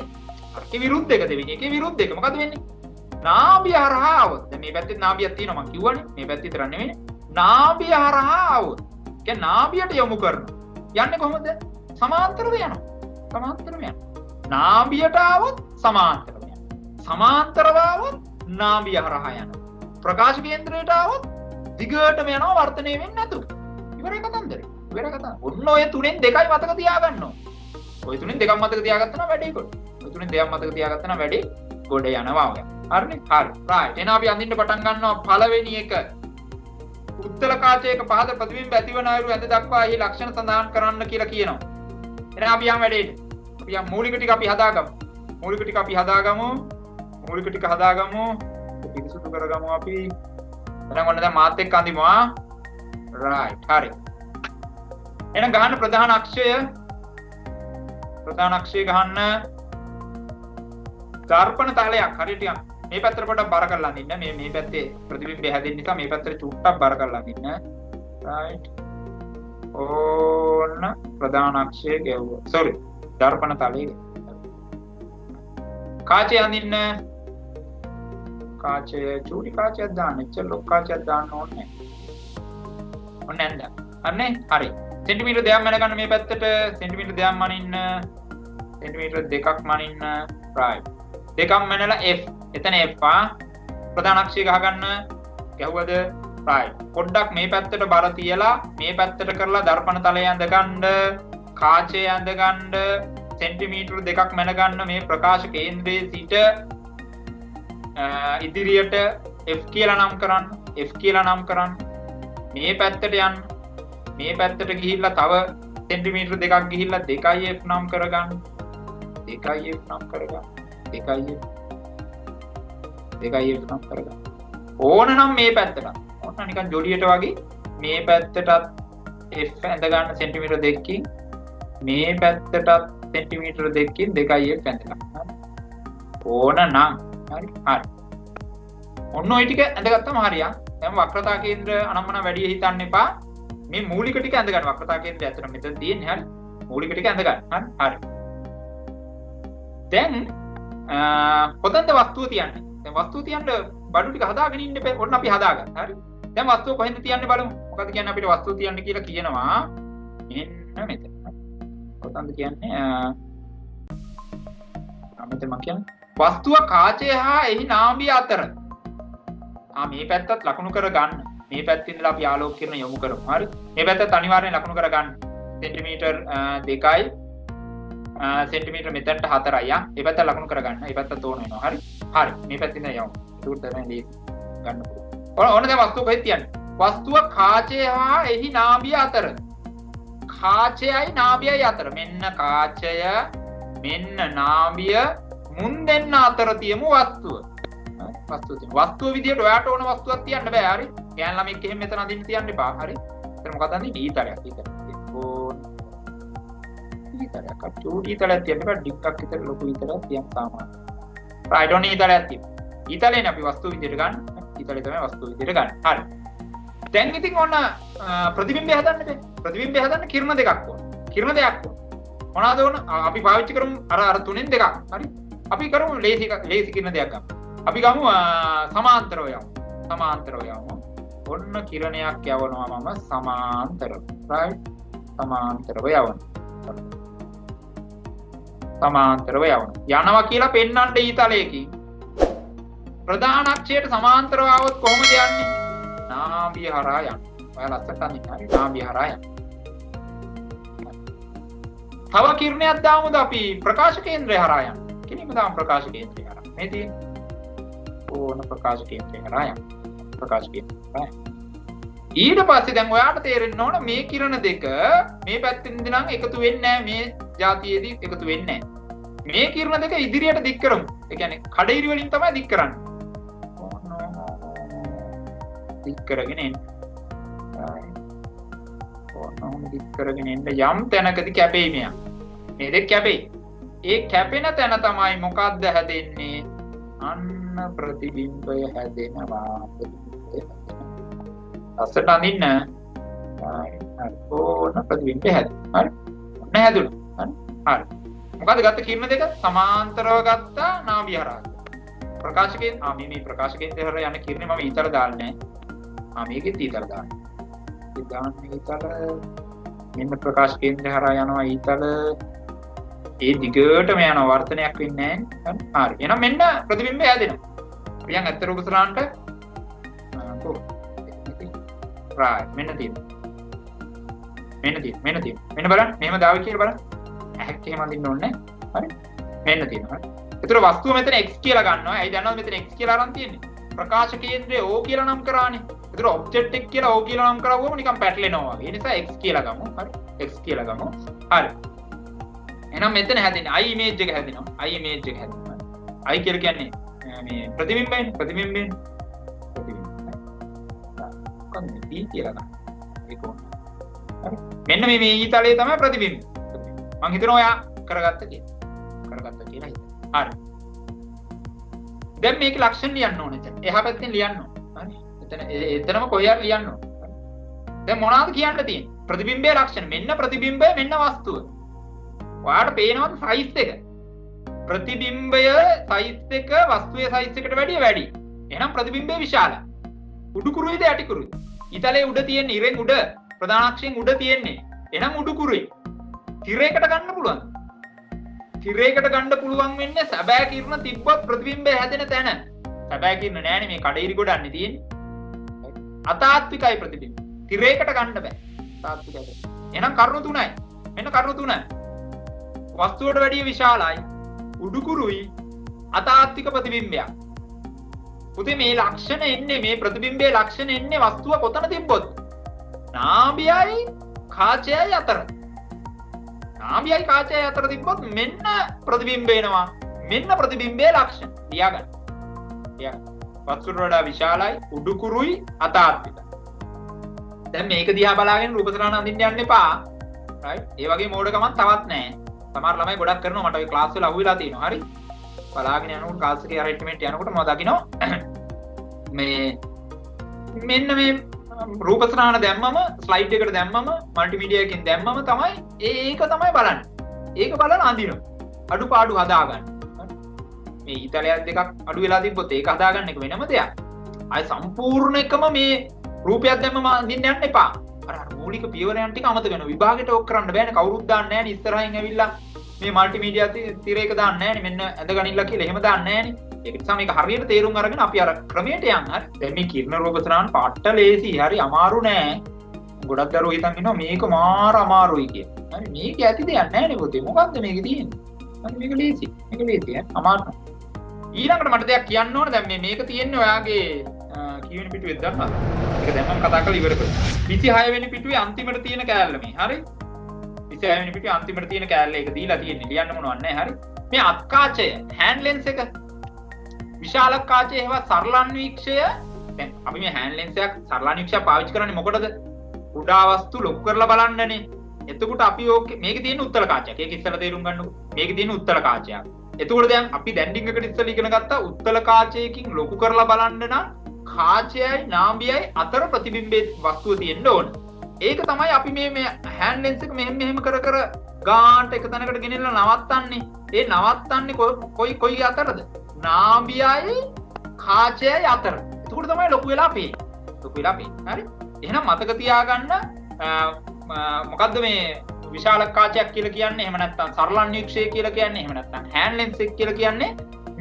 අර්ථ විරුද්ධ එක. දෙවෙනි එකේ විරුද්ධ එක. මොකද වෙන්නේ? නාභිය හරහා આવොත්. දැන් මේ පැත්තේ නාභියක් තියෙනවා මම කිව්වනේ. මේ පැත්තේ විතර නෙවෙයි. නාභිය හරහා આવොත්. කියන්නේ නාභියට යොමු කරනවා. යන්නේ කොහොමද? සමාන්තරව යනවා. නාභියට આવොත් සමාන්තරව යනවා. සමාන්තරව આવොත් නාභිය හරහා යනවා. ප්‍රකාශ කේන්ද්‍රයට આવොත් දිගටම යනවා වර්තනය වෙන්නේ නැතුව. ඉවරයි කතන්දරේ. ඔන්න ඔය තුනෙන් දෙකයි මතක තියාගන්න ඕන. ඔය තුනෙන් දෙකක් මතක තියාගත්තා නම් වැඩේ ගොඩ. ගොඩ යනවා ඔය. හරිනේ? හරි. රයිට්. එහෙනම් අපි අඳින්න පටන් ගන්නවා පළවෙනි එක. උත්තල කාචයක පහත ප්‍රතිබිම්බ ඇතිවන අයුරු ඇඳ දක්වා එහි ලක්ෂණ සඳහන් කරන්න කියලා කියනවා. එහෙනම් අපි යම් වැඩේට. අපි යම් මූලික ටික අපි හදාගමු. පිරිසුදු කරගමු අපි. එහෙනම් ඔන්න දැන් මාත් එක්ක අඳිමු. රයිට්. හරි. එහෙනම් ගහන්න ප්‍රධාන අක්ෂය ගහන්න දර්පණ තලයක් හරියට යන්න. මේ පැත්තට පොඩ්ඩක් බර කරලා අඳින්න. මේ පැත්තේ ප්‍රතිබිම්බය හැදෙන්න නිසා මේ පැත්තට චුට්ටක් බර කරලා අඳින්න. රයිට්. ඕන්න ප්‍රධාන අක්ෂය ගැව්වා. දර්පණ තලයේ. කාචය අඳින්න කාචය චූටි කාචයක් දාන්න ඉච්ච ලොකු කාචයක් දාන්න ඕනේ ඔන්න ඇඳ අන්නේ හරි සෙන්ටිමීටර් 2ක් මැන ගන්න මේ පැත්තට සෙන්ටිමීටර් 2ක් මනින්න සෙන්ටිමීටර් 2ක් මනින්න right දෙකක් මැනලා f එතන f ප්‍රධාන අක්ෂය ගහ ගන්න ගැහුවද right පොඩ්ඩක් මේ පැත්තට බර තියලා මේ පැත්තට කරලා දර්පණ තලය ඇඳ ගන්න කාචය ඇඳ ගන්න සෙන්ටිමීටර් 2ක් මැන ගන්න මේ ප්‍රකාශ කේන්ද්‍රයේ සිට ඉදිරියට f කියලා නම් කරන්න f කියලා නම් කරන්න මේ පැත්තට යන්න මේ පැත්තට ගිහිල්ලා තව සෙන්ටිමීටර් 2ක් ගිහිල්ලා 2f නම් කරගන්න 2f නම් කරගන්න 2f නම් කරගන්න ඕන නම් මේ පැත්තට ඕන නිකන් ජොලියට වගේ මේ පැත්තටත් f ඇඳ ගන්න සෙන්ටිමීටර් 2කින් මේ පැත්තටත් සෙන්ටිමීටර් 2කින් 2f ඇඳ ගන්න ඕන නම් හරි හරි ඔන්න ඔය ටික ඇඳගත්තම හරියක් දැන් වක්‍රතා කේන්ද්‍ර අනම්මන වැඩි හිතන්න එපා මේ මූලික ටික ඇඳ ගන්න වක්‍රතා කේන්ද්‍රය ඇත්තට මෙතන තියෙන්නේ හරි මූලික ටික ඇඳ ගන්න හරි දැන් කොතනද වස්තුව තියන්නේ දැන් වස්තුව තියන්න බඩු ටික හදාගෙන ඉන්න එපා ඔන්න අපි හදාගන්න හරි දැන් වස්තුව කොහෙන්ද තියන්නේ බලමු මොකද කියන්නේ අපිට වස්තුව තියන්න කියලා කියනවා මෙන්න මෙතන කොතනද කියන්නේ මෙතන මම කියන්නේ වස්තුව කාචය හා එහි නාභිය අතර මේ පැත්තත් ලකුණු කර ගන්න මේ පැත්තේ ඉඳලා අපි ආලෝක කිරණ යොමු කරමු හරි මේ පැත්තත් අනිවාර්යෙන් ලකුණු කර ගන්න සෙන්ටිමීටර් 2යි සෙන්ටිමීටර් මෙතනට 4යි මේ පැත්ත ලකුණු කර ගන්න මේ පැත්තත් ඕන වෙනවා හරි හරි මේ පැත්තේ ඉඳලා යමු ඒක තමයි ගන්න පුළුවන් ඕන දැන් වස්තුව කොහෙද තියන්නේ වස්තුව කාචය හා එහි නාභිය අතර කාචයයි නාභියයි අතර මෙන්න කාචය මෙන්න නාභිය මුන් දෙන්න අතර තියමු වස්තුව වස්තුව විදියට ඔයාට ඕන වස්තුවක් තියන්න බෑ හරි ගෑන් ළමෙක් එහෙම මෙතන අදින්න තියන්න එපා හරි එතන මොකක්ද අදින්නේ ඊතරයක් ඊතරයක් චූටි ඊතරයක් තියන්න බෑ ඩික්කක් විතර ලොකු ඊතරයක් තියන්න සාමාන්‍ය right on ඊතරයක් තියන්න ඊතරේනේ අපි වස්තුව විදියට ගන්න ඊතරේ තමයි වස්තුව විදියට ගන්න හරි දැන් ඉතින් ඔන්න ප්‍රතිබිම්බය හදන්න බෑ ප්‍රතිබිම්බය හදන්න කිරණ දෙකක් ඕන කිරණ දෙකක් ඕන මොනවාද ඕන අපි පාවිච්චි කරමු අර තුනෙන් දෙකක් හරි අපි කරමු ලේසි කිරණ දෙකක් ගන්න අපි ගමු සමාන්තරව යමු ඔන්න කිරණයක් යවනවා මම සමාන්තරව right සමාන්තරව යනවා කියලා පෙන්වන්න ඊතලයකින් ප්‍රධාන අක්ෂයට සමාන්තරව આવොත් කොහොමද යන්නේ නාභිය හරහා යන්න ඔයාලා ලස්සට අඳින්න හරි නාභිය හරහා යන්න තව කිරණයක් දාමුද අපි ප්‍රකාශ කේන්ද්‍රය හරහා යන්න කෙනෙක්ම දාමු ප්‍රකාශ කේන්ද්‍රය හරහා මේ තියෙන්නේ ඕන ප්‍රකාශ කේන්ද්‍රය හරහා යන්න ප්‍රකාශ කේන්ද්‍රය හරහා ඊට පස්සේ දැන් ඔයාට තේරෙන්න ඕන මේ කිරණ දෙක මේ පැත්තෙන් ඉඳන් එකතු වෙන්නේ නැහැ මේ જાතියේදී එකතු වෙන්නේ නැහැ මේ කිරණ දෙක ඉදිරියට දික් කරමු ඒ කියන්නේ කඩිරි වලින් තමයි දික් කරන්නේ දික් කරගෙන එන්න ඕනම දික් කරගෙන එන්න යම් තැනකදී කැපෙයි මෙයා මේ දෙක කැපෙයි ඒ කැපෙන තැන තමයි මොකක්ද හැදෙන්නේ අන්න ප්‍රතිබිම්බය හැදෙනවා අස්සට අඳින්න ඕන ප්‍රතිබිම්බය හැදෙනවා හරි ඔන්න හැදුණා හරි මොකද ගත්ත කිරණ දෙක සමාන්තරව ගත්තා නාභිය හරහා ප්‍රකාශකයෙන් මේ ප්‍රකාශකයෙන් දෙහර යන කිරණේ මම ඊතර දාන්නේ මේකෙත් ඊතර දාන්නේ ඊතර මෙන්න ප්‍රකාශකයෙන් දෙහර යනවා ඊතර ඒ දිගටම යන වර්තනයක් වෙන්නේ නැහැ හරි එහෙනම් මෙන්න ප්‍රතිබිම්බය හැදෙනවා පියන් අතර උපසරාන්ට right මෙන්න තියෙනවා මෙන්න බලන්න මෙහෙම දාවි කියලා බලන්න ඇහැක් එහෙම අඳින්න ඕනේ හරි මෙන්න තියෙනවා හරි ඒතර වස්තුව මෙතන x කියලා ගන්නවා ඇයි දන්නවද මෙතන x කියලා අරන් තියෙන්නේ ප්‍රකාශ කේන්ද්‍රය O කියලා නම් කරානේ ඒතර ඔබ්ජෙක්ට් එක කියලා O කියලා නම් කරවුවම නිකන් පැටලෙනවා වගේ ඒ නිසා x කියලා ගමු හරි x කියලා ගමු හරි එහෙනම් මෙතන හැදෙන්නේ I image එක හැදෙනවා I image එක හැදෙනවා I කියලා කියන්නේ මේ ප්‍රතිබිම්බය කොහොමද B කියලා ගන්න ඒක ඕන හරි මෙන්න මේ ඊතලයේ තමයි ප්‍රතිබිම්බය මම හිතනවා ඔයා කරගත්ත කියලා හිතන්න හරි දැන් මේක ලක්ෂණ ලියන්න ඕනේ දැන් එහා පැත්තෙන් ලියන්න ඕනේ හරි එතනම කොහේ හරි ලියන්න ඕනේ දැන් මොනවද කියන්න තියෙන්නේ ප්‍රතිබිම්බයේ ලක්ෂණ මෙන්න ප්‍රතිබිම්බය මෙන්න වස්තුව ඔයාලට පේනවද සයිස් එක ප්‍රතිබිම්බය සයිස් එක වස්තුවේ සයිස් එකට වැඩි. එහෙනම් ප්‍රතිබිම්බය විශාලයි. උඩුකුරුයිද යටිකුරුයි? ඊතලයේ උඩ තියෙන ඉරෙන් උඩ ප්‍රධාන අක්ෂයෙන් උඩ තියෙන්නේ. එහෙනම් උඩුකුරුයි. තිරයකට ගන්න පුළුවන්. තිරයකට ගන්න පුළුවන් වෙන්නේ සැබෑ කිරණ තිබ්බොත් ප්‍රතිබිම්බය හැදෙන තැන. සැබෑ කිරණ නෑනේ මේ කඩේරි ගොඩන්නේ තියෙන්නේ. අතාත්විකයි ප්‍රතිබිම්බ. තිරයකට ගන්න බෑ. තාත්විකයි. එහෙනම් කරුණු තුනයි. මෙන්න කරුණු තුන. වස්තුවට වැඩිය විශාලයි. උඩුකුරුයි අතාත්වික ප්‍රතිබිම්බයක්. පුතේ මේ ලක්ෂණ එන්නේ මේ ප්‍රතිබිම්බයේ ලක්ෂණ එන්නේ වස්තුව කොතන තිබ්බොත් නාභියයි කාචයයි අතර. නාභියයි කාචයයි අතර තිබ්බොත් මෙන්න ප්‍රතිබිම්බ එනවා. මෙන්න ප්‍රතිබිම්බයේ ලක්ෂණ. ලියාගන්න. වස්තුවට වඩා විශාලයි උඩුකුරුයි අතාත්විකයි. දැන් මේක දිහා බලාගෙන රූපතරණ අඳින්න යන්න එපා. රයිට්? ඒ වගේ මෝඩකමක් තවත් නැහැ. සමහර ළමයි ගොඩක් කරනවා මට ඔය ක්ලාස් වල අහුවෙලා තියෙනවා. හරි? බලාගෙන යනකොට ක්ලාස් එකේ අරයිට්මන්ට් යනකොට මම දකිනවා මේ මෙන්න මේ රූපතරණ දැම්මම ස්ලයිඩ් එකට දැම්මම මල්ටිමීඩියා එකකින් දැම්මම තමයි ඒක තමයි බලන්නේ. ඒක බලන අඳිනවා. අඩුපාඩු හදාගන්න. මේ ඊතලයක් දෙකක් අඩු වෙලා තිබ්බොත් ඒක හදාගන්න එක වෙනම දෙයක්. අය සම්පූර්ණ එකම මේ රූපයක් දැම්මම අඳින්න යන්න එපා. අර මූලික පියවරයන් ටික අමතක වෙනවා. විභාගෙට ඕක කරන්න බෑනේ. කවුරුත් දාන්නේ නෑනේ ඉස්සරහින් ඇවිල්ලා මේ මල්ටිමීඩියා තිරයක දාන්නේ නෑනේ. මෙන්න ඇඳ ගනින්න කියලා එහෙම දාන්නේ නෑනේ. ඒක නිසා මේක හරියට තේරුම් අරගෙන අපි අර ක්‍රමයට යන්න. හරි. දැන් මේ කිරණ රූපතරණ පාට ලේසි. හරි අමාරු නෑ. ගොඩක් දරුවෝ හිතන් ඉන්නවා මේක මාර අමාරුයි කියලා. හරි මේක ඇති දෙයක් නෑනේ පුතේ. මොකද්ද මේකේ තියෙන්නේ? හරි මේක ලේසි. මේක ලේසි ඈ. අමාරු නෑ. ඊළඟට මට දෙයක් කියන්න ඕන. දැන් මේක තියෙන්නේ ඔයාගේ කීවෙනි පිටුවේද දන්නවද? ඒක දැන් මම කතා කරලා ඉවර කරමු. 26 වෙනි පිටුවේ අන්තිමට තියෙන කෑල්ල මේ. හරි? 26 වෙනි පිටුවේ අන්තිමට තියෙන කෑල්ල ඒක දීලා තියෙන්නේ. ලියන්න මොනවද නැහැ. හරි? මේ අත්කාචය හෑන්ඩ් ලෙන්ස් එක විශාල කාචය එහෙම සරලන්වීක්ෂය. දැන් අපි මේ හෑන්ඩ් ලෙන්ස් එකක් සරලන්වීක්ෂය පාවිච්චි කරන්නේ මොකටද? කුඩා වස්තු ලොකු කරලා බලන්නනේ. එතකොට අපි මේකේ තියෙන උත්තර කාචයක්. ඒක ඉස්සෙල්ලා තේරුම් ගන්නකො. මේකේ තියෙන උත්තර කාචයක්. එතකොට දැන් අපි දැන්ඩින් එකට ඉස්සෙල්ලා ඉගෙන ගත්තා උත්තර කාචයකින් ලොකු කරලා බලන්න නම් කාචයයි නාභියයි අතර ප්‍රතිබිම්බයේ වස්තුව තියෙන්න ඕන. ඒක තමයි අපි මේ හෑන්ඩ් ලෙන්ස් එක මෙහෙම කර ගාන්ට එක තැනකට ගෙනල්ලා නවත්තන්නේ. ඒ නවත්තන්නේ කොයි අතරද? නාභියයි කාචයයි අතර. එතකොට තමයි ලොකු වෙලා පේන්නේ. ලොකු වෙලා පේන්නේ. හරි? එහෙනම් මතක තියාගන්න මොකද්ද මේ විශාල කාචයක් කියලා කියන්නේ? එහෙම නැත්නම් සරලන්වීක්ෂය කියලා කියන්නේ? එහෙම නැත්නම් හෑන්ඩ් ලෙන්ස් එක කියලා කියන්නේ?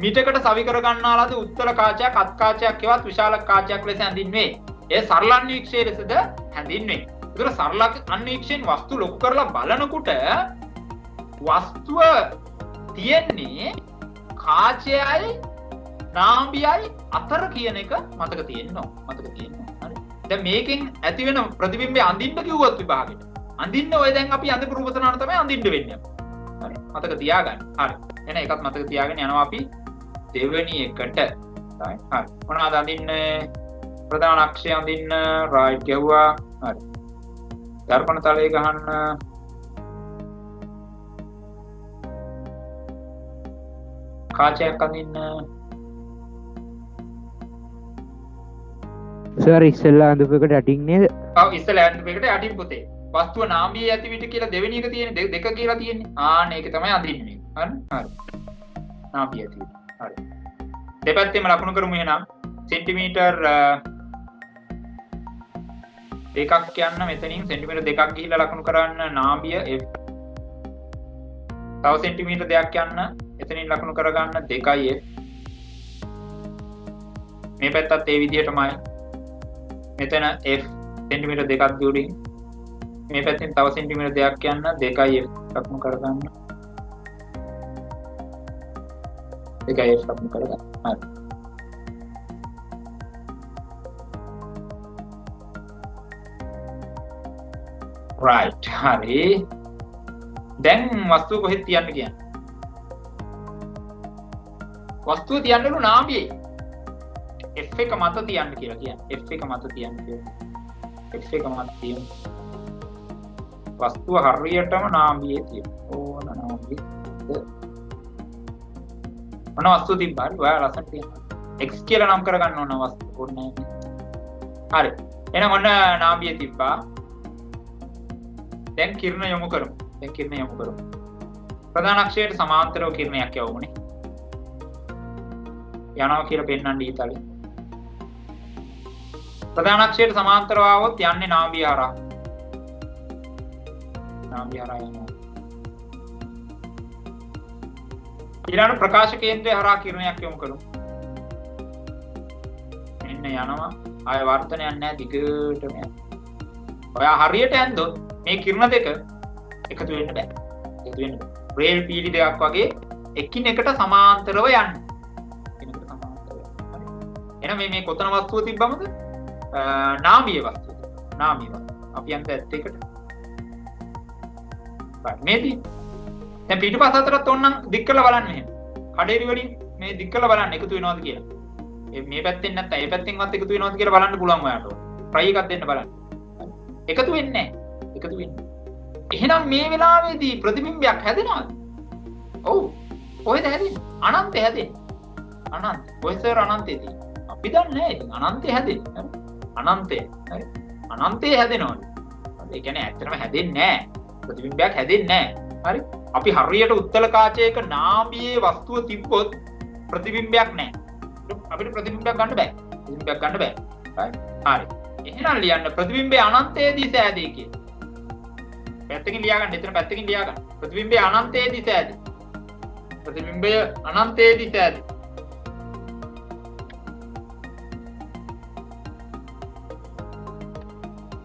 මිටකට සවි කර ගන්නාලාද උත්තර කාචයක් අත් කාචයක් එවත් විශාල කාචයක් ලෙස හැඳින්වේ. ඒ සරලන්වීක්ෂය ලෙසද හැඳින්වේ. ඒතර සරලන්වීක්ෂයෙන් වස්තු ලොකු කරලා බලනකොට වස්තුව තියෙන්නේ කාචයයි නාභියයි අතර කියන එක මතක තියෙනවා. හරි. දැන් මේකෙන් ඇති වෙන ප්‍රතිබිම්බය අඳින්න කිව්වොත් විභාගෙට. අඳින්න ඔය දැන් අපි අඳපු රූපතරණ තමයි අඳින්න වෙන්නේ. හරි. මතක තියාගන්න. හරි. එහෙනම් ඒකත් මතක තියාගෙන යනවා අපි දෙවෙනි එකට. හරි. මොනවද අඳින්නේ? ප්‍රධාන අක්ෂය අඳින්න රයිට් ගැහුවා. හරි. දර්පණ තලයේ ගහන්න කාචයක් අඳින්න. සර් ඉස්සෙල්ලා අඳපු එකට යටින් නේද? ඔව් ඉස්සෙල්ලා අඳපු එකට යටින් පුතේ. වස්තුව නාභියේ ඇති විට කියලා දෙවෙනි එක තියෙන දෙක කියලා තියෙන්නේ. ආන්න ඒක තමයි අඳින්නේ. හරි? හරි. නාභිය ඇති විට. හරි. දෙපැත්තෙම ලකුණු කරමු එහෙනම්. සෙන්ටිමීටර් දෙකක් කියන්න මෙතනින් සෙන්ටිමීටර් දෙකක් ගිහිල්ලා ලකුණු කරන්න නාභිය F. තව සෙන්ටිමීටර් දෙකක් යන්න එතනින් ලකුණු කරගන්න 2 F. මේ පැත්තත් ඒ විදිහටමයි. මෙතන F සෙන්ටිමීටර් දෙකක් දුරින් මේ පැත්තෙන් තව සෙන්ටිමීටර් දෙකක් යන්න 2 F ලකුණු කරගන්න. 2 F ලකුණු කරගන්න. හරි. right හරි. දැන් වස්තුව කොහෙද තියන්න කියන්නේ? වස්තුව තියන්නලු නාභියේ F එක මත තියන්න කියලා කියන්නේ. F එක මත තියන්න කියලා. F එක මත තියන්න. වස්තුව හරියටම නාභියේ තියන්න. ඕන නාභියේ. මොන වස්තුව තිබ්බාද? ඔයා ලස්සනට තියන්න. X කියලා නම් කරගන්න ඕන වස්තුව ඕනේ. හරි. එහෙනම් ඔන්න නාභියේ තිබ්බා. දැන් කිරණ යොමු කරමු. ප්‍රධාන අක්ෂයට සමාන්තරව කිරණයක් යවමුනේ. යනවා කියලා පෙන්වන්න ඊතලේ. ප්‍රධාන අක්ෂයට සමාන්තරව આવොත් යන්නේ නාභිය හරහා. නාභිය හරහා යනවා. ඊළඟ ප්‍රකාශ කේන්ද්‍රය හරහා කිරණයක් යොමු කරමු. මෙන්න යනවා. ආය වර්තනයක් නැහැ දිගටම යනවා. ඔයා හරියට ඇන්දොත් මේ කිරණ දෙක එකතු වෙන්න බෑ. එකතු වෙන්න බෑ. රේල් පීලි දෙකක් වගේ එකිනෙකට සමාන්තරව යන්නේ. එකිනෙකට සමාන්තරව. හරි. එහෙනම් මේ කොතන වස්තුව තිබ්බමද? නාභීය වස්තුව. නාභීය වස්තුව. අපි යන්ත ඇත්ත එකට. right මේදී දැන් පිටුපස අතරත් ඕනනම් දික් කරලා බලන්න මෙහෙම. කඩේරි වලින් මේ දික් කරලා බලන්න එකතු වෙනවද කියලා. මේ පැත්තෙන් නැත්නම් ඒ පැත්තෙන්වත් එකතු වෙනවද කියලා බලන්න පුළුවන් ඔයාට. try එකක් දෙන්න බලන්න. එකතු වෙන්නේ නැහැ. එකතු වෙන්නේ. එහෙනම් මේ වෙලාවේදී ප්‍රතිබිම්බයක් හැදෙනවද? ඔව්. කොහෙද හැදෙන්නේ? අනන්තේ හැදෙන්නේ. අනන්ත. කොහෙසර අනන්තේදී? අපි දන්නේ නැහැ. ඉතින් අනන්තේ හැදෙන්නේ. අනන්තේ. හරි. අනන්තේ හැදෙනවලු. ඒ කියන්නේ ඇත්තටම හැදෙන්නේ නැහැ. ප්‍රතිබිම්බයක් හැදෙන්නේ නැහැ. හරි. අපි හරියට උත්තල කාචයක නාභියේ වස්තුව තිබ්බොත් ප්‍රතිබිම්බයක් නැහැ. අපිට ප්‍රතිබිම්බයක් ගන්න බෑ. ප්‍රතිබිම්බයක් ගන්න බෑ. හරි. එහෙනම් ලියන්න ප්‍රතිබිම්බය අනන්තයේදී සෑදී කියලා. පැත්තකින් ලියා ගන්න. එතන පැත්තකින් ලියා ගන්න. ප්‍රතිබිම්බය අනන්තයේදී සෑදී. ප්‍රතිබිම්බය අනන්තයේදී සෑදී.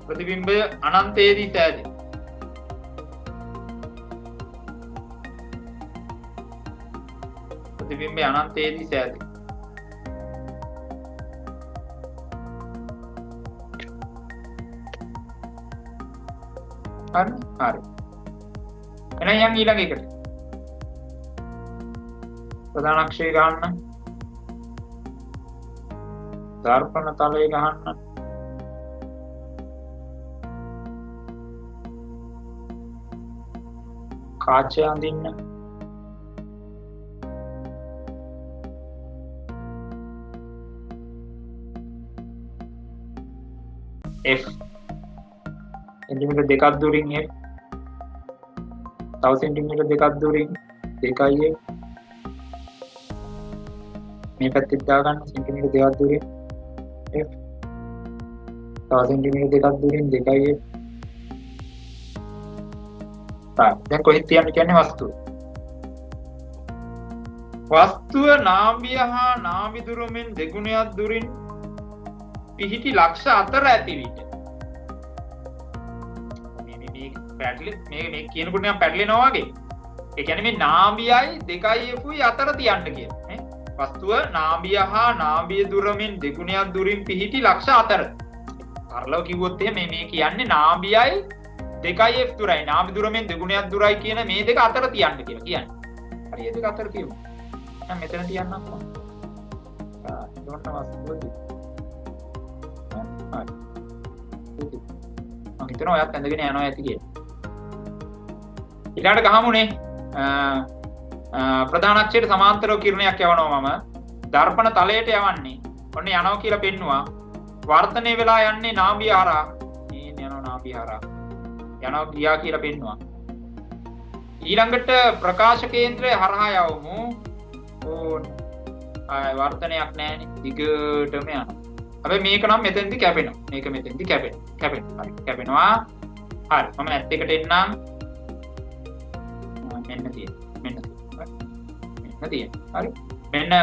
ප්‍රතිබිම්බය අනන්තයේදී සෑදී. ප්‍රතිබිම්බය අනන්තයේදී සෑදී. හරි. එහෙනම් යන් ඊළඟ එකට. ප්‍රධාන අක්ෂය ගන්න. දර්පණ තලය ගන්න. කාචය අඳින්න. F सेंटीमीटर දෙකක් දුරින් F තව සෙන්ටිමීටර් දෙකක් දුරින් 2යි F මේ පැත්තට දාගන්න සෙන්ටිමීටර් දෙකක් දුරින් F තව සෙන්ටිමීටර් දෙකක් දුරින් 2යි F දැන් කොහෙද කියන්නේ වස්තුව නාභිය හා නාභි දුරමින් දෙගුණයක් දුරින් පිහිටි ලක්ෂ 4 ඇති විට මේ කියනකොට නිකන් පැටලෙනවා වගේ. ඒ කියන්නේ මේ නාභියයි 2යි Fයි අතර තියන්න කියලා නේ. වස්තුව නාභිය හා නාභිය දුරමින් දෙගුණයක් දුරින් පිහිටි ලක්ෂ 4. සරලව කිව්වොත් මේ කියන්නේ නාභියයි 2යි F දුරයි. නාභි දුරමින් දෙගුණයක් දුරයි කියන මේ දෙක අතර තියන්න කියලා කියන්නේ. හරි ඒ දෙක අතර තියමු. දැන් මෙතන තියන්නම් කොහොමද? දුරන වස්තුවදී. හරි. මම හිතනවා ඔයත් ඇඳගෙන යනවා ඇති කියලා. ඊළඟට ගහමුනේ ප්‍රධාන අක්ෂයට සමාන්තරව කිරණයක් යවනවා මම දර්පණ තලයට යවන්නේ ඔන්න යනවා කියලා පෙන්නවා වර්තනය වෙලා යන්නේ නාභිය හරහා මේ යනවා නාභිය හරහා යනවා ගියා කියලා පෙන්නවා ඊළඟට ප්‍රකාශ කේන්ද්‍රය හරහා යවමු ඕන වර්තනයක් නැහැනේ දිගටම යනවා හැබැයි මේක නම් මෙතෙන්දි කැපෙනවා මේක මෙතෙන්දි කැපෙනවා හරි කැපෙනවා හරි මම ඇත් එකට එන්නම් මෙන්න තියෙන හරි මෙන්න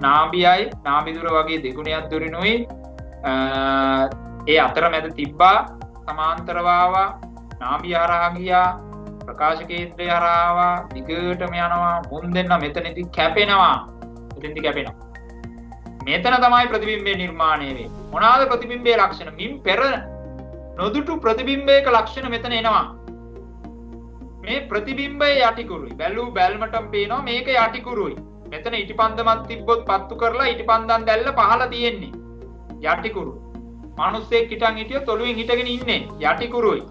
නාභියයි නාභි දුර වගේ දෙගුණයක් දුරිනුයි ඒ අතර මැද තිබ්බා සමාන්තරව ආවා නාභිය හරහා ගියා ප්‍රකාශ කේන්ද්‍රය හරහා ආවා දිගටම යනවා මුන් දෙන්න මෙතනදි කැපෙනවා මෙතෙන්දි කැපෙනවා මෙතන තමයි ප්‍රතිබිම්බය නිර්මාණය වෙන්නේ මොනවාද ප්‍රතිබිම්බයේ ලක්ෂණ මින් පෙර නොදුටු ප්‍රතිබිම්බයක ලක්ෂණ මෙතන එනවා මේ ප්‍රතිබිම්බය යටිකුරුයි බැලූ බැල්මටම පේනවා මේක යටිකුරුයි මෙතන ඉටිපන්දමක් තිබ්බොත් පත්තු කරලා ඉටිපන්දම් දැල්ල පහළ තියෙන්නේ යටිකුරු මිනිස්සෙක් හිටන් හිටියොත් ඔළුවෙන් හිටගෙන ඉන්නේ යටිකුරුයි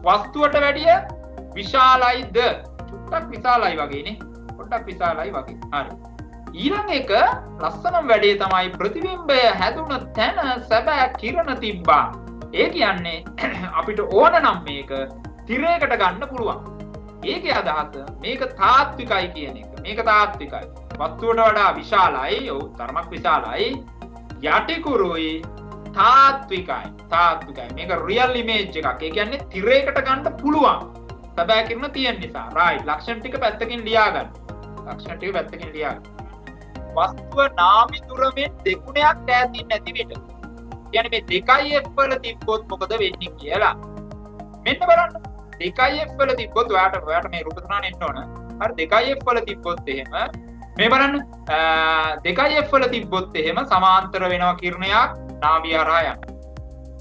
වස්තුවට වැඩිය විශාලයිද චුට්ටක් විශාලයි වගේනේ පොඩ්ඩක් විශාලයි වගේ හරි ඊළඟ එක ලස්සනම වැඩේ තමයි ප්‍රතිබිම්බය හැදුන තැන සැබෑ කිරණ තිබ්බා ඒ කියන්නේ අපිට ඕන නම් මේක තිරයකට ගන්න පුළුවන් ඒකේ අදහස මේක තාත්විකයි කියන එක. මේක තාත්විකයි. වස්තුවට වඩා විශාලයි. ඔව් තරමක් විශාලයි. යටිකුරුයි තාත්විකයි. තාත්විකයි. මේක රියල් ඉමේජ් එකක්. ඒ කියන්නේ තිරයකට ගන්න පුළුවන්. සබෑ කිරණ තියෙන නිසා. රයිට්. ලක්ෂණ ටික පැත්තකින් ලියා ගන්න. ලක්ෂණ ටික පැත්තකින් ලියා ගන්න. වස්තුව නාමිතුරමින් දෙගුණයක් ඈතින් නැති විට. කියන්නේ මේ 2f වල තිබ්බොත් මොකද වෙන්නේ කියලා. මෙන්න බලන්න. 2f වල තිබ්බොත් ඔයාට මේ රූප තුනන එන්න ඕන. හරි 2f වල තිබ්බොත් එහෙම මේ බලන්න 2f වල තිබ්බොත් එහෙම සමාන්තර වෙනවා කිරණයක් නාභිය හරහා යන.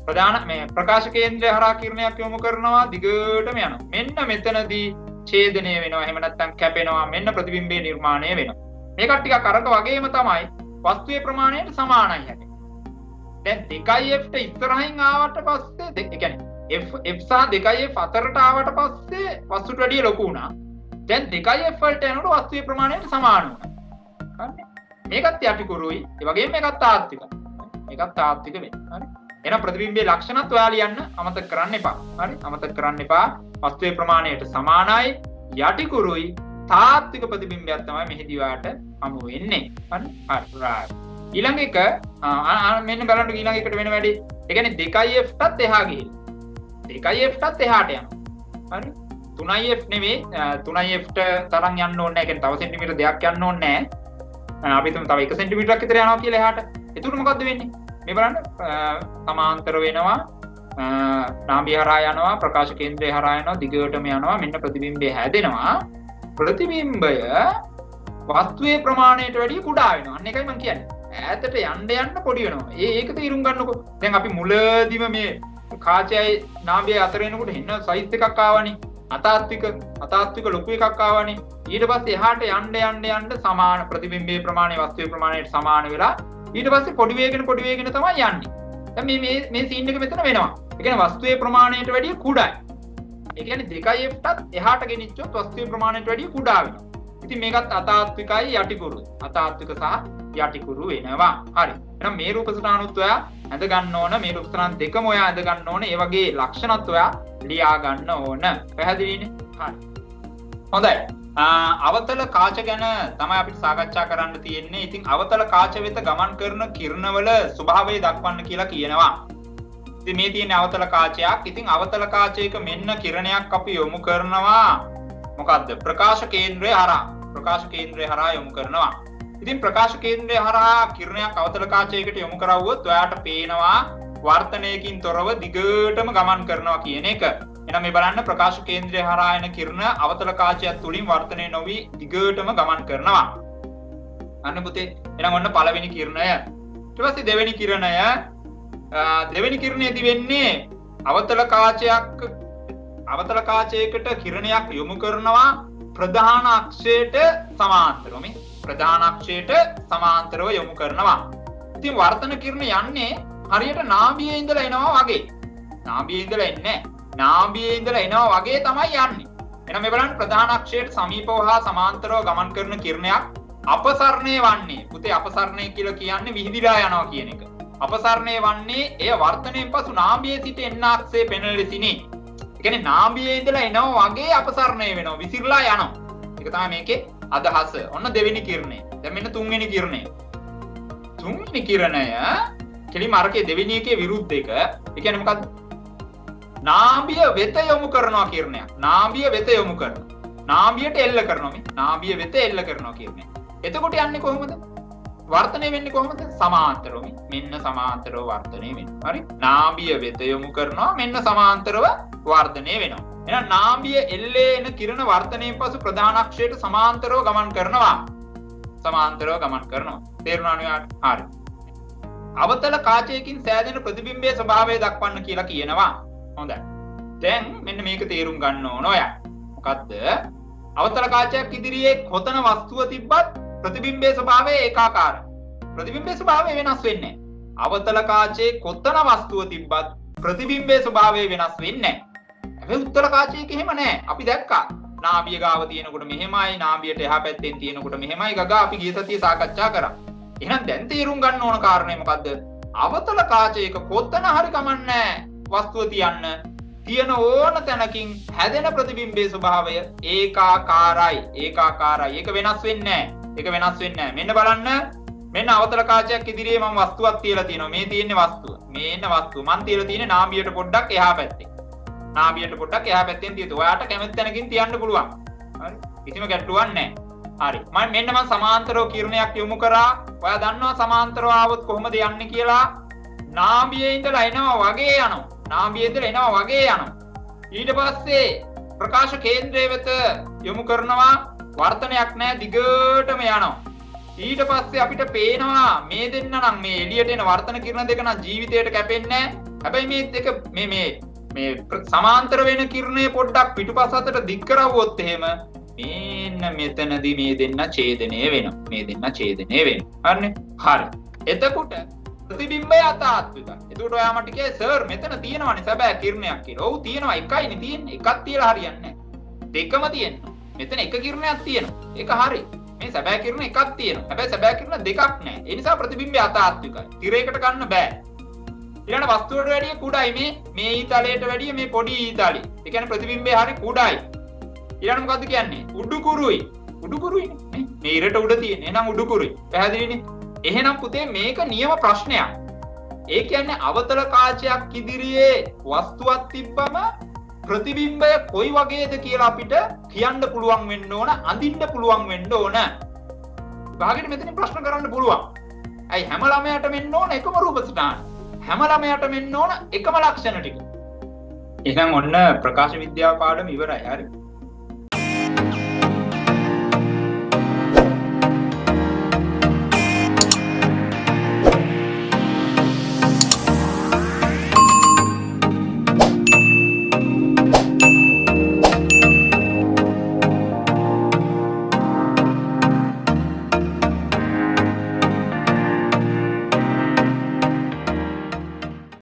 ප්‍රධාන මේ ප්‍රකාශ කේන්ද්‍රය හරහා කිරණයක් යොමු කරනවා දිගටම යනවා. මෙන්න මෙතනදී ඡේදනය වෙනවා. එහෙම නැත්නම් කැපෙනවා. මෙන්න ප්‍රතිබිම්බේ නිර්මාණය වෙනවා. මේක ටිකක් අරක වගේම තමයි වස්තුවේ ප්‍රමාණයට සමානයි හැටි. දැන් 2f ට ඉස්සරහින් ආවට පස්සේ ඒ කියන්නේ f සහ 2f අතරට ආවට පස්සේ වස්තුවට වැඩිය ලොකු වුණා. දැන් 2f වලට යනකොට වස්තුවේ ප්‍රමාණයට සමාන වුණා. හරි. මේකත් යටිකුරුයි. ඒ වගේම මේකත් තාත්විකයි. මේකත් තාත්වික වෙනවා. හරි. එහෙනම් ප්‍රතිබිම්බයේ ලක්ෂණත් ඔයාලා ලියන්න අමතක කරන්න එපා. හරි. අමතක කරන්න එපා. වස්තුවේ ප්‍රමාණයට සමානයි යටිකුරුයි තාත්වික ප්‍රතිබිම්බයක් තමයි මෙහිදී ඔයාලට හමු වෙන්නේ. හරි. right. ඊළඟ එක මෙන්න බලන්න ඊළඟ එකට වෙන වැඩි. ඒ කියන්නේ 2f ටත් එහා ගිහින් 2f ටත් එහාට යනවා. හරි. 3f නෙමෙයි 3f ට තරම් යන්න ඕනේ නැහැ. ඒ කියන්නේ තව සෙන්ටිමීටර් දෙකක් යන්න ඕනේ නැහැ. අපි හිතමු තව 1 සෙන්ටිමීටරක් විතර යනවා කියලා එහාට. එතකොට මොකද්ද වෙන්නේ? මේ බලන්න සමාන්තර වෙනවා. නාභිය හරහා යනවා, ප්‍රකාශ කේන්ද්‍රය හරහා යනවා, දිගටම යනවා. මෙන්න ප්‍රතිබිම්බය හැදෙනවා. ප්‍රතිබිම්බය වස්තුවේ ප්‍රමාණයට වැඩිය කුඩා වෙනවා. අන්න එකයි මම කියන්නේ. ඈතට යන්න පොඩි වෙනවා. ඒක තීරුම් ගන්නකො. දැන් අපි මුලදීම මේ කාචයයි නාභියයි අතර එනකොට එන්න සයිස් එකක් ආවනේ. අතාත්වික ලොකු එකක් ආවනේ. ඊට පස්සේ එහාට යන්න සමාන ප්‍රතිබිම්බයේ ප්‍රමාණය වස්තුවේ ප්‍රමාණයට සමාන වෙලා ඊට පස්සේ පොඩි වේගෙන තමයි යන්නේ. දැන් මේ සීන් එක මෙතන වෙනවා. ඒ කියන්නේ වස්තුවේ ප්‍රමාණයට වැඩිය කුඩායි. ඒ කියන්නේ 2f ටත් එහාට ගෙනිච්චොත් වස්තුවේ ප්‍රමාණයට වැඩිය කුඩා වෙනවා. ඉතින් මේකත් අතාත්විකයි යටිකුරුයි. අතාත්වික සහ යටිකුරු වෙනවා. හරි. එහෙනම් මේ රූප සටහනුත් ඔයා ඇඳ ගන්න ඕන. මේ රූප සටහන් දෙකම ඔයා ඇඳ ගන්න ඕන. ඒ වගේ ලක්ෂණත් ඔයා ලියා ගන්න ඕන. පැහැදිලිනේ? හරි. හොඳයි. අවතල කාච ගැන තමයි අපිට සාකච්ඡා කරන්න තියෙන්නේ. ඉතින් අවතල කාච වෙත ගමන් කරන කිරණවල ස්වභාවය දක්වන්න කියලා කියනවා. ඉතින් මේ තියෙන අවතල කාචයක්. ඉතින් අවතල කාචයක මෙන්න කිරණයක් අපි යොමු කරනවා. මොකද්ද? ප්‍රකාශ කේන්ද්‍රය හරහා. ප්‍රකාශ කේන්ද්‍රය හරහා යොමු කරනවා. ඉතින් ප්‍රකාශ කේන්ද්‍රය හරහා කිරණයක් අවතල කාචයකට යොමු කරවුවොත් ඔයාට පේනවා වර්තනයකින් තොරව දිගටම ගමන් කරනවා කියන එක. එහෙනම් මේ බලන්න ප්‍රකාශ කේන්ද්‍රය හරහා එන කිරණ අවතල කාචයක් තුලින් වර්තනය නොවි දිගටම ගමන් කරනවා. අන්න පුතේ. එහෙනම් ඔන්න පළවෙනි කිරණය. ඊට පස්සේ දෙවෙනි කිරණය. දෙවෙනි කිරණයේදී වෙන්නේ අවතල කාචයකට කිරණයක් යොමු කරනවා ප්‍රධාන අක්ෂයට සමාන්තරව. මේ ප්‍රධාන අක්ෂයට සමාන්තරව යොමු කරනවා. ඉතින් වර්තන කිරණ යන්නේ හරියට නාභියේ ඉඳලා එනවා වගේ. නාභියේ ඉඳලා එන්නේ නාභියේ ඉඳලා එනවා වගේ තමයි යන්නේ. එහෙනම් මේ බලන්න ප්‍රධාන අක්ෂයට සමීපව හා සමාන්තරව ගමන් කරන කිරණයක් අපසරණය වන්නේ. පුතේ අපසරණය කියලා කියන්නේ විහිදිලා යනවා කියන එක. අපසරණය වන්නේ එය වර්තනයෙන් පසු නාභියේ සිට එන්න අක්ෂයේ පෙනෙන ලෙසිනේ. ඒ කියන්නේ නාභියේ ඉඳලා එනවා වගේ අපසරණය වෙනවා. විසිරලා යනවා. ඒක තමයි මේකේ අදහස. ඔන්න දෙවෙනි කිරණය. දැන් මෙන්න තුන්වෙනි කිරණය. තුන්වෙනි කිරණය කෙලිම අරකේ දෙවෙනි එකේ විරුද්ධ එක. ඒ කියන්නේ මොකද්ද? නාභිය වෙත යොමු කරනවා කිරණයක්. නාභිය වෙත යොමු කරනවා. නාභියට එල්ල කරනවා මේ. නාභිය වෙත එල්ල කරනවා කිරණය. එතකොට යන්නේ කොහොමද? වර්තනය වෙන්නේ කොහොමද? සමාන්තරව. මෙන්න සමාන්තරව වර්තනය වෙනවා. හරි? නාභිය වෙත යොමු කරනවා. මෙන්න සමාන්තරව වර්ධනය වෙනවා. එහෙනම් නාභිය එල්ලේ එන කිරණ වර්තනයෙන් පසු ප්‍රධාන අක්ෂයට සමාන්තරව ගමන් කරනවා. සමාන්තරව ගමන් කරනවා. තේරුණාද ඔයාලට? හරි. අවතල කාචයකින් සෑදෙන ප්‍රතිබිම්බයේ ස්වභාවය දක්වන්න කියලා කියනවා. හොඳයි. දැන් මෙන්න මේක තේරුම් ගන්න ඕන ඔයා. මොකද්ද? අවතල කාචයක් ඉදිරියේ කොතන වස්තුව තිබ්බත් ප්‍රතිබිම්බයේ ස්වභාවය ඒකාකාරයි. ප්‍රතිබිම්බයේ ස්වභාවය වෙනස් වෙන්නේ නැහැ. අවතල කාචයේ කොතන වස්තුව තිබ්බත් ප්‍රතිබිම්බයේ ස්වභාවය වෙනස් වෙන්නේ නැහැ. හැබැයි උත්තර කාචයක එහෙම නැහැ. අපි දැක්කා. නාභිය ගාව තියෙනකොට මෙහෙමයි, නාභියට එහා පැත්තෙන් තියෙනකොට මෙහෙමයි ගගා අපි ගිය සතියේ සාකච්ඡා කරා. එහෙනම් දැන් තේරුම් ගන්න ඕන කාරණේ මොකද්ද? අවතල කාචයක කොතන හරි කමන්නේ වස්තුව තියන්න තියෙන ඕන තැනකින් හැදෙන ප්‍රතිබිම්බයේ ස්වභාවය ඒකාකාරයි. ඒක වෙනස් වෙන්නේ නැහැ. ඒක වෙනස් වෙන්නේ නැහැ. මෙන්න බලන්න. මෙන්න අවතල කාචයක් ඉදිරියේ මම වස්තුවක් තියලා තියෙනවා. මේ තියෙන්නේ වස්තුව. මේන්න වස්තුව. මම තියලා තියෙන්නේ නාභියට පොඩ්ඩක් එහා පැත්තේ. නාභියට පොඩ්ඩක් එහා පැත්තෙන් තියලා. ඔයාට කැමති තැනකින් තියන්න පුළුවන්. හරි. කිසිම ගැටලුවක් නැහැ. හරි. මම සමාන්තරව කිරණයක් යොමු කරා. ඔයා දන්නවා සමාන්තරව ආවොත් කොහොමද යන්නේ කියලා? නාභියේ ඉඳලා එනවා වගේ යනවා. නාභියේ ඉඳලා එනවා වගේ යනවා. ඊට පස්සේ ප්‍රකාශ කේන්ද්‍රය වෙත යොමු කරනවා. වර්තනයක් නැහැ, දිගටම යනවා. ඊට පස්සේ අපිට පේනවා මේ දෙන්න නම් මේ එළියට එන වර්තන කිරණ දෙක නම් ජීවිතයට කැපෙන්නේ නැහැ. හැබැයි මේ දෙක මේ සමාන්තර වෙන කිරණය පොඩ්ඩක් පිටුපස අතට දික් කරවුවොත් එහෙම මෙන්න මෙතනදී මේ දෙන්න ඡේදනය වෙනවා. මේ දෙන්න ඡේදනය වෙනවා. හරිනේ? හරි. එතකොට ප්‍රතිබිම්බය අතාත්විකයි. එතකොට ඔයා මට කියේ සර් මෙතන තියෙනවනේ සැබෑ කිරණයක් කියලා. ඔව් තියෙනවා, එකයිනේ තියෙන්නේ. එකක් තියලා හරියන්නේ නැහැ. දෙකම තියෙනවා. මෙතන එක කිරණයක් තියෙනවා. ඒක හරි. මේ සැබෑ කිරණ එකක් තියෙනවා. හැබැයි සැබෑ කිරණ දෙකක් නැහැ. ඒ නිසා ප්‍රතිබිම්බය අතාත්විකයි. තිරයකට ගන්න බෑ. ඊළඟ වස්තුවට වැඩිය කුඩායි මේ ඊතලයට වැඩිය මේ පොඩි ඊතලෙ. ඒ කියන්නේ ප්‍රතිබිම්බය හරි කුඩායි. ඊළඟ මොකද්ද කියන්නේ? උඩුකුරුයි. උඩුකුරුයිනේ. මේ ඉරට උඩ තියෙන. එහෙනම් උඩුකුරුයි. පැහැදිලිනේ? එහෙනම් පුතේ මේක නියම ප්‍රශ්නයක්. ඒ කියන්නේ අවතල කාචයක් ඉදිරියේ වස්තුවක් තිබ්බම ප්‍රතිබිම්බය කොයි වගේද කියලා අපිට කියන්න පුළුවන් වෙන්න ඕන, අඳින්න පුළුවන් වෙන්න ඕන. භාගයට මෙතනින් ප්‍රශ්න කරන්න පුළුවන්. ඇයි හැම ළමයාටම එන්න ඕන එකම රූප සටහන? හැම ළමයාටම එන්න ඕන එකම ලක්ෂණ ටික. එහෙනම් ඔන්න ප්‍රකාශ විද්‍යාව පාඩම ඉවරයි. හරි.